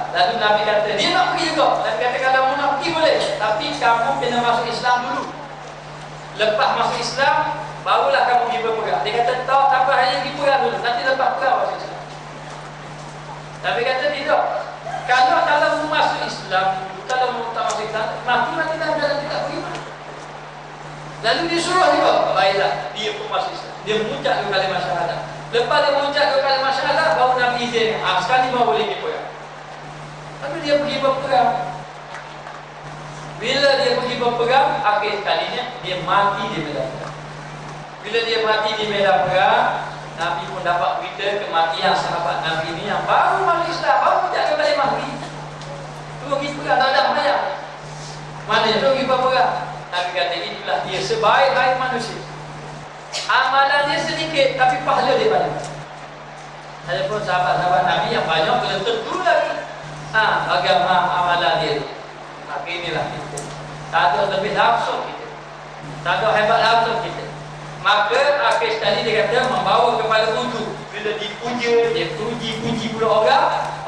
Lalu Nabi kata, dia nak pergi juga. Nabi kata, kalau mau nak pergi boleh, tapi kamu kena masuk Islam dulu. Lepas masuk Islam, barulah kamu pergi berperang. Dia kata, tak apa, hanya pergi perang dulu, nanti lepas perang masuk Islam. Nabi kata, tidak. Kalau mau masuk Islam, kalau mau tak masuk Islam, mati dalam jalan tidak beriman. Lalu dia suruh juga, baiklah, dia pun masuk Islam. Dia mengucap dua kalimah syahadat. Lepas dia mengucap dua kalimah syahadat, baru Nabi izin, sekali baru boleh pergi perang. Lalu dia pergi berperang. Bila dia pergi berperang, akhir sekalinya dia mati di medan perang. Bila dia mati di medan perang, Nabi pun dapat berita kematian sahabat Nabi ni yang baru masuk Islam, baru jaga balik mati. Tu pergi perang, tak ada mayat. Mana tu pergi perang? Nabi kata itulah dia sebaik-baik manusia. Amalan dia sedikit tapi pahala dia banyak. Ada pun sahabat-sahabat Nabi yang banyak belum tentu lagi agama amalan dia. Tapi inilah kita. Tak ada lebih langsung kita. Tak ada hebat langsung kita. Maka akhir sekali dia kata membawa kepada wujud. Bila dipuja, dia puji pula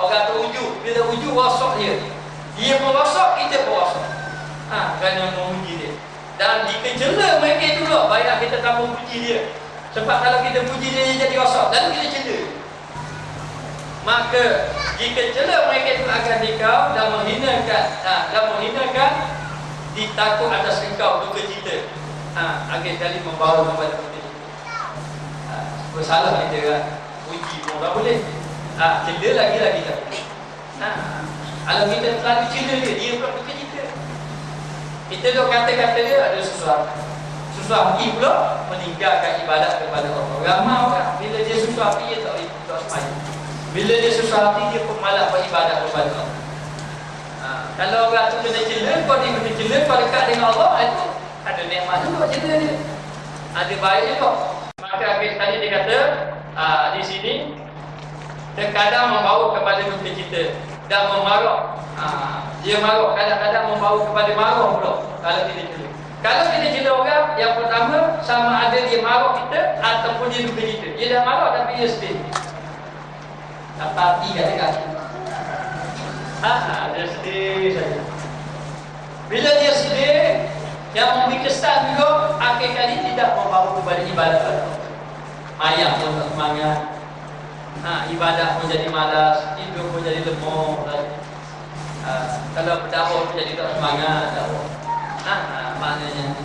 orang tu wujud. Bila wujud rosak dia. Dia pun rosak, kita pun rosak. Kerana memuji dia. Dan jika cela mereka itu pula, baiklah kita tambah puji dia. Sebab kalau kita puji dia jadi rosak, lalu kita cela. Maka jika cela mereka itu akan dikau dan menghinakan ditakut atas engkau duka cita. Akhir kali membawa kepada duka cita. Bersalah kita kan, puji pun tak boleh. Cela lagi-lagi tak boleh. Kalau kita terlalu cela dia pula duka cita. Kita duk kata-kata dia ada susah hati pula meninggalkan ibadat kepada Allah. Ramai orang bila dia susah hati dia tak boleh sembahyang. Bila dia susah hati dia pun malas beribadat kepada Allah. Kalau orang tu kena cela, kau dekat dengan Allah, itu ada nikmat juga cela dia. Ada baik juga. Maka akhir sekali dia kata di sini terkadang membawa kepada duka cita dan memarah. Dia marah, kadang-kadang membawa kepada marah pula kalau kita cela. Kalau kita cela orang, yang pertama sama ada dia marah kita ataupun dia duka cita. Dia dah marah tapi dia sedih. Tak hati kata-kata. Dia sedih saja. Bila dia sedih, yang memberi kesan juga akhir kali tidak membawa kepada ibadat Allah. Ayah pun tak semangat. Ibadah pun jadi malas, hidup pun jadi lemah. Kalau berdakwah pun jadi tak semangat dakwah. Maknanya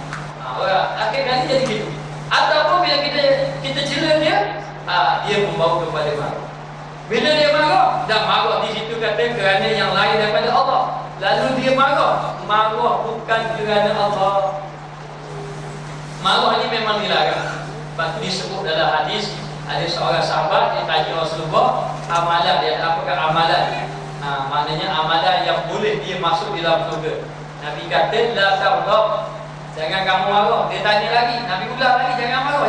orang akhir kali jadi gitu. Ataupun bila kita cela dia, dia membawa kepada marah. Bila dia marah, dah marah di situ kata kerana yang lain daripada Allah. Lalu dia marah bukan kerana Allah. Marah ini memang dilarang. Sebab itu disebut dalam hadis, ada seorang sahabat dia tanya Rasulullah, amalan dia, apakah amalan? Maknanya amalan yang boleh dia masuk di dalam surga. Nabi kata la taghdab, jangan kamu marah. Dia tanya lagi, Nabi ulang lagi, jangan marah.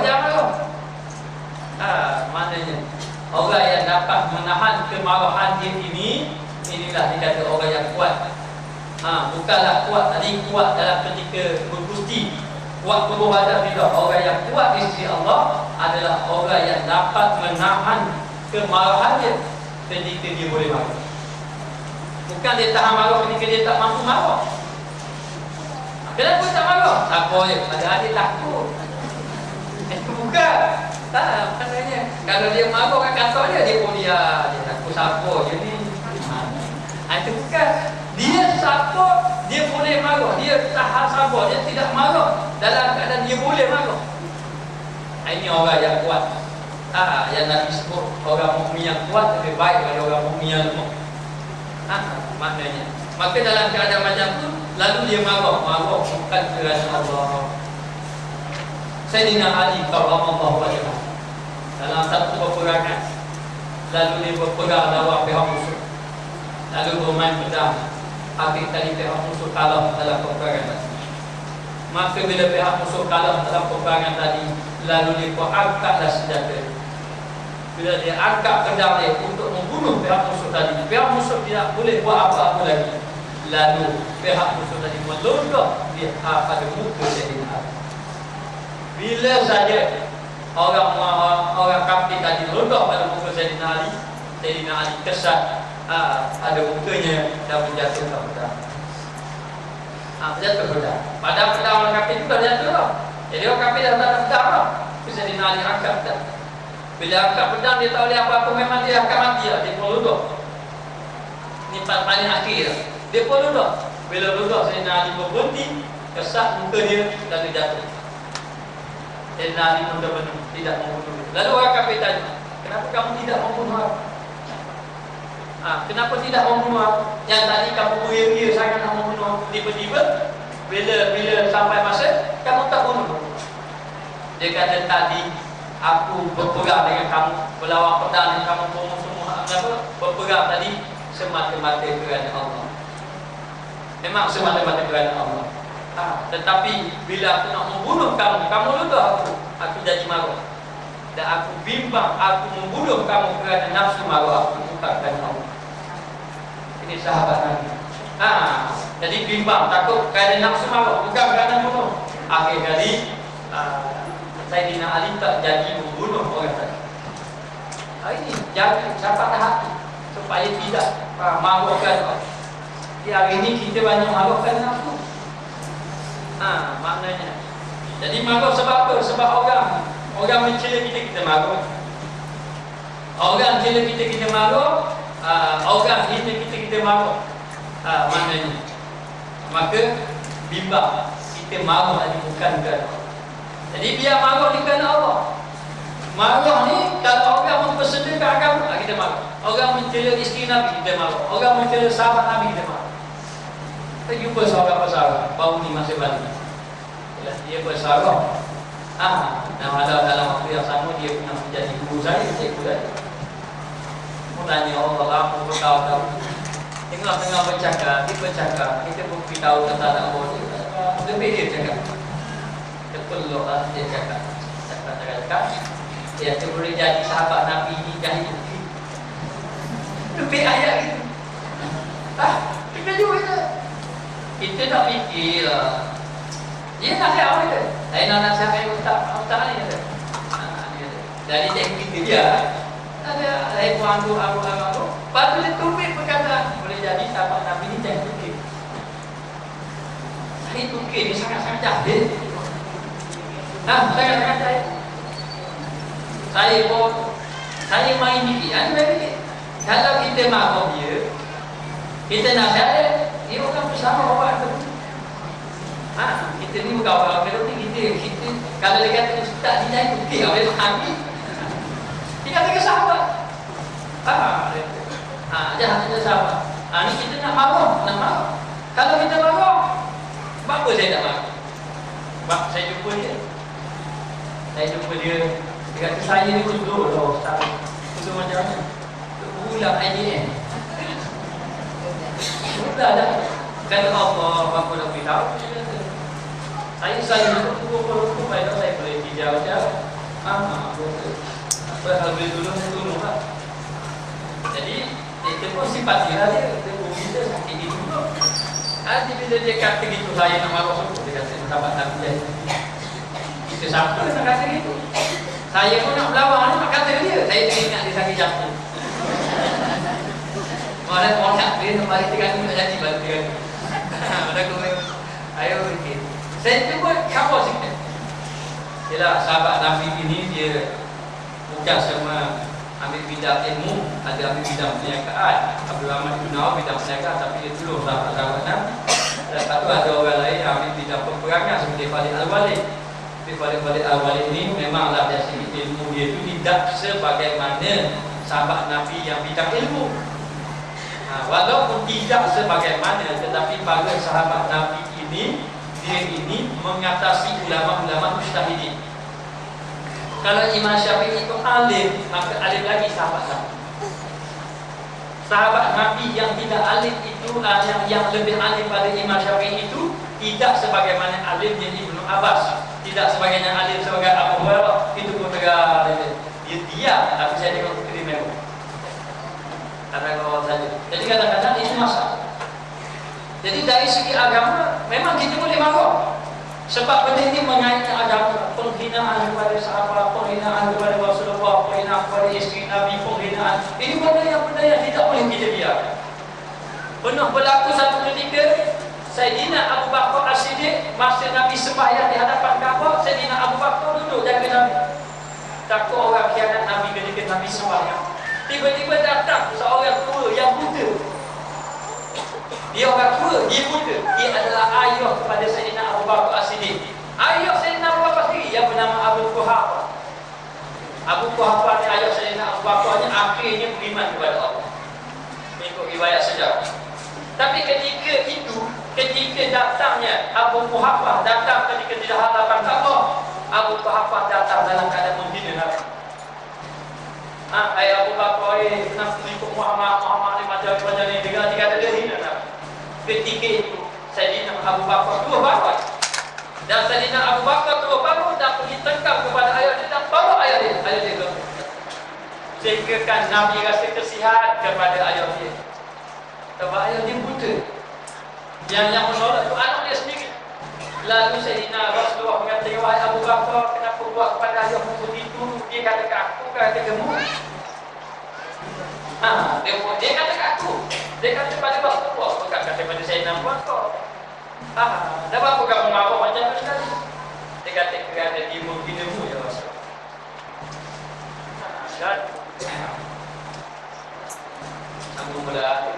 Maknanya orang yang dapat menahan kemarahan dia inilah dikata orang yang kuat. Bukanlah kuat tadi, kuat dalam ketika bergusti, kuat tubuh badan tidak. Orang yang kuat di sisi Allah adalah orang yang dapat menahan kemarahan dia ketika dia boleh marah. Bukan dia tahan marah ketika dia tak mampu marah. Kenapa tak marah? Takut je. Padahal dia takut. Itu bukan. Tak, maknanya kalau dia marah kat kantor dia pun dia takut siapa je ni. Itu bukan. Dia sabar, dia boleh marah. Dia tahan sabar, dia tidak marah dalam keadaan dia boleh marah. Ini orang yang kuat. Yang Nabi sebut orang mukmin yang kuat lebih baik daripada orang mukmin yang lemah. Maknanya. Maka dalam keadaan macam tu, lalu dia marah bukan kerana Allah. Sayyidina Ali radhiyallahu anhu dalam satu peperangan, lalu dia berperang lawan pihak musuh, lalu bermain pedang. Akhir kali pihak musuh kalah dalam peperangan. Maka bila pihak musuh kalah dalam peperangan tadi, lalu dia pun angkatlah senjata. Bila dia angkat pedang dia untuk membunuh pihak musuh tadi, pihak musuh tidak boleh buat apa-apa lagi. Lalu pihak musuh tadi melonjak dia pada muka Sayyidina Ali. Bila saja orang kafir tadi melonjak pada muka Sayyidina Ali, Sayyidina Ali kesat ada mukanya dan menjatuhkan pedang. Jatuh pedang. Pada pedang orang kafir itu dah jatuh lah. Jadi orang kafir dah tak ada pedang lah. Sayyidina Ali angkat pedang. Bila angkat pedang dia tak boleh apa-apa, memang dia akan mati lah. Dia pun ludah. Ini paling akhir lah. Dia pun ludah. Bila ludah Sayyidina Ali pun berhenti, kesat muka dia dan dia jatuh. Sayyidina Ali pun tidak membunuh dia. Lalu orang kafir tanya, kenapa kamu tidak membunuh aku? Kenapa tidak membunuh aku? Yang tadi kamu beria-ria sangat nak membunuh aku. Tiba-tiba bila sampai masa kamu tak bunuh. Dia kata tadi aku berperang dengan kamu, berlawan pedang dengan kamu semua apa? Berperang tadi semata-mata kerana Allah. Memang semata-mata kerana Allah. Tetapi bila aku nak membunuh kamu, kamu ludah aku jadi marah. Dan aku bimbang aku membunuh kamu kerana nafsu marah aku, bukan kerana Allah. Ini sahabat Nabi. Jadi bimbang, takut kerana nafsu marah, bukan kerana bunuh. Akhir kali Sayyidina Ali tak jadi membunuh orang tadi. Ini jadi dapat hati supaya tidak marahkan. Di hari ini kita banyak marahkan nafsu. Maknanya. Jadi marah sebab apa? Sebab orang mencela kita marah. Orang cela kita marah. Orang hina kita marah. Maknanya. Maka bimbang kita marah ni bukan kerana Allah. Jadi biar marah ni kerana Allah. Marah ni kalau orang mempersedakan agama, kita marah. Orang mencela isteri Nabi, kita marah. Orang mencela sahabat Nabi, kita marah. Kita jumpa sahabat-sahabat baru ni masih balik. Dia bersahabat. Dalam waktu yang sama dia pernah menjadi guru saya, cikgu saya. Aku tanya Allah, aku beritahu. Tengah-tengah bercakap, dia bercakap, kita pun beritahu tentang Allah dia. Lebih dia cakap. Terpeluk lah dia cakap. Cakap. Dia tu boleh jadi sahabat Nabi ni jahit. Lebih ayat itu. Kita juga kita tak fikir lah. Dia nak siap apa dia? Saya nak siap yang otak ni kata. Jadi cikgu kita dia ada saya pun anggur. Lepas tu dia tumbik perkataan boleh jadi sahabat Nabi ni jangan tukir. Saya tukir ni sangat-sangat jahil. Sangat-sangat jahil. Saya main fikir. Kalau kita marah dia, kita nak siap dia akan bersama orang tu. Kita ni bukan orang kalau kita kalau dia kata ustaz ni jangan tukir boleh fahami. Dia kata ke sahabat. Jangan ada sahabat. Ni kita nak marah. Kalau kita marah, apa saya tak marah? Sebab saya jumpa dia. Dia kata saya ni usul lah ustaz. Usul macam mana? Ulang IDN. Sudah dah. Kata Allah, apa nak beritahu? Saya tunggu supaya saya boleh hijau-hijau. Habis dulu lah. Jadi itu pun simpati lah dia. Dia pun bisa sakit gitu. Nanti bila dia kata gitu saya nak marah semua. Dia kata sahabat Nabi dia. Kita siapa nak kata gitu? Saya pun nak melawan nak kata dia. Saya ingat dia sakit jantung. Orang dia nak mari tekan nak jadi balik dia. Ayo sikit. Saya cuba cover sikit. Yalah sahabat Nabi ini dia bukan semua ambil bidang ilmu, ada ambil bidang perniagaan. Abdul Rahman Ibn Auf bidang perniagaan, tapi dia tolong sahabat-sahabat Nabi. Lepas tu ada orang lain yang ambil bidang peperangan seperti Khalid Al-Walid. Khalid Al-Walid ini memanglah dari segi ilmu dia itu tidak sebagaimana sahabat Nabi yang bidang ilmu. Walaupun tidak sebagaimana, tetapi pada sahabat Nabi ini dia ini mengatasi ulama-ulama mujtahidin. Kalau Imam Syafi'i itu alim, maka alim lagi sahabat Nabi. Sahabat Nabi yang tidak alim itu yang lebih alim pada Imam Syafi'i itu tidak sebagaimana alimnya Ibnu Abbas, tidak sebagaimana alim sebagai Abu Hurairah. Itu pun dia diam, tapi saya tengok terima. Kata-kata saja. Jadi kadang-kadang ini masalah. Jadi dari segi agama memang kita boleh marah. Sebab benda ini mengaitkan agama, penghinaan kepada sahabat, penghinaan kepada Rasulullah, penghinaan kepada isteri Nabi, penghinaan. Ini benda yang tidak boleh kita biarkan. Pernah berlaku satu ketika Sayyidina Abu Bakar As-Siddiq masa Nabi sembahyang di hadapan Kaabah, Sayyidina Abu Bakar duduk jaga Nabi. Takut orang khianat Nabi ketika Nabi sembahyang. Tiba-tiba datang seorang tua yang buta. Dia orang tua, dia buta. Dia adalah ayah kepada Sayyidina Abu Bakar As-Siddiq. Ayah Sayyidina Abu Bakar sendiri yang bernama Abu Quhafah. Abu Quhafah ni ayah Sayyidina Abu Bakar ni akhirnya beriman kepada Allah. Mengikut riwayat sejarah. Tapi ketika datangnya Abu Quhafah datang ketika di hadapan Kaabah, Abu Quhafah datang dalam keadaan menghina Nabi. ketika itu Sayyidina Abu Bakar terus bangun. Dan Sayyidina Abu Bakar terus bangun dan pergi tengkap kepada ayah dia dan bawa ayah dia ke. Sehingga kan Nabi rasa kesihat kepada ayah dia. Sebab ayah dia buta. Yang menolak itu anak dia sendiri. Lalu Sayyidina Rasulullah berkata, wahai Abu Bakar, kenapa buat kepada ayahmu begitu? Dia kata ke aku, kata kamu. Dia kata ke aku. Dia kata kepada Rasulullah, bukan kata kepada Sayyidina Abu Bakar. Dah apa kamu marah macam tu sekali? Dia kata kerana dia menghinamu ya Rasulullah. Dan sambung pula.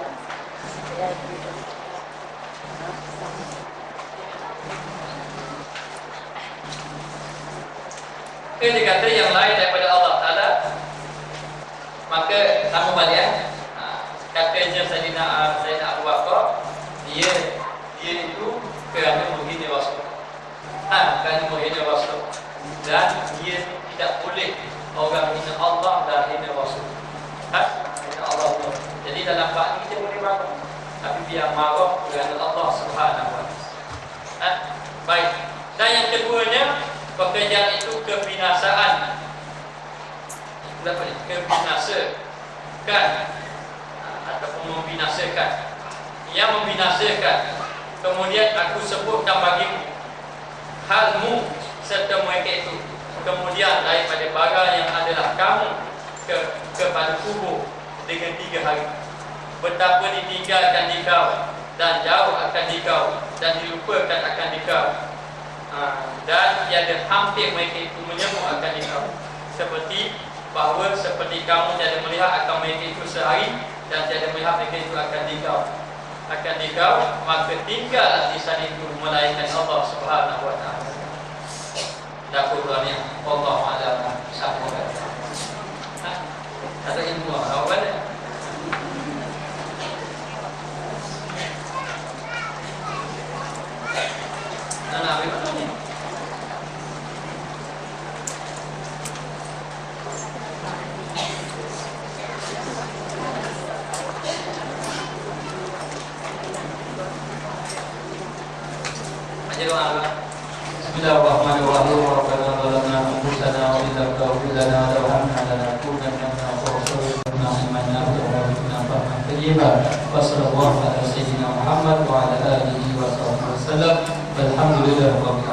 Dia kata yang lain daripada Allah Ta'ala, maka sambung balik katanya Sayyidina Abu Bakar, dia itu kerana menghina Rasul. Kerana menghina Rasul. Dan dia tidak boleh orang hina Allah dan hina Rasul. Hina Allah. Jadi dalam bab ni kita boleh marah, tapi biar marah kerana Allah Subhanahu wa taala. Baik. Dan yang keduanya, pekerjaan itu kebinasaan. Berapa ni? Kebinasakan ataupun membinasakan. Yang membinasakan. Kemudian aku sebutkan bagimu halmu serta mereka itu. Kemudian daripada barang yang adalah kamu kepada kubur dengan 3 hari. Betapa ditinggalkan dikau dan jauh akan dikau dan dilupakan akan dikau. Dan tiada hampir mereka itu menyembuh akan dikau. Seperti kamu tiada melihat akan mereka itu sehari dan tiada melihat mereka itu akan dikau, maka tinggal di sana itu melainkan Allah Subhanahu wa taala. Dapurnya Allah Ta'ala sambung. Ada ilmu apa ni? Nak apa ni? Bismillahirrahmanirrahim. Rabbana zalamna anfusana wa in lam taghfir lana wa tarhamna lanakunanna minal khasirin. Amanna billahi fahman tayyiba. Wa sallallahu ala sayyidina Muhammad wa ala alihi wa sahbihi wasallam. Alhamdulillah.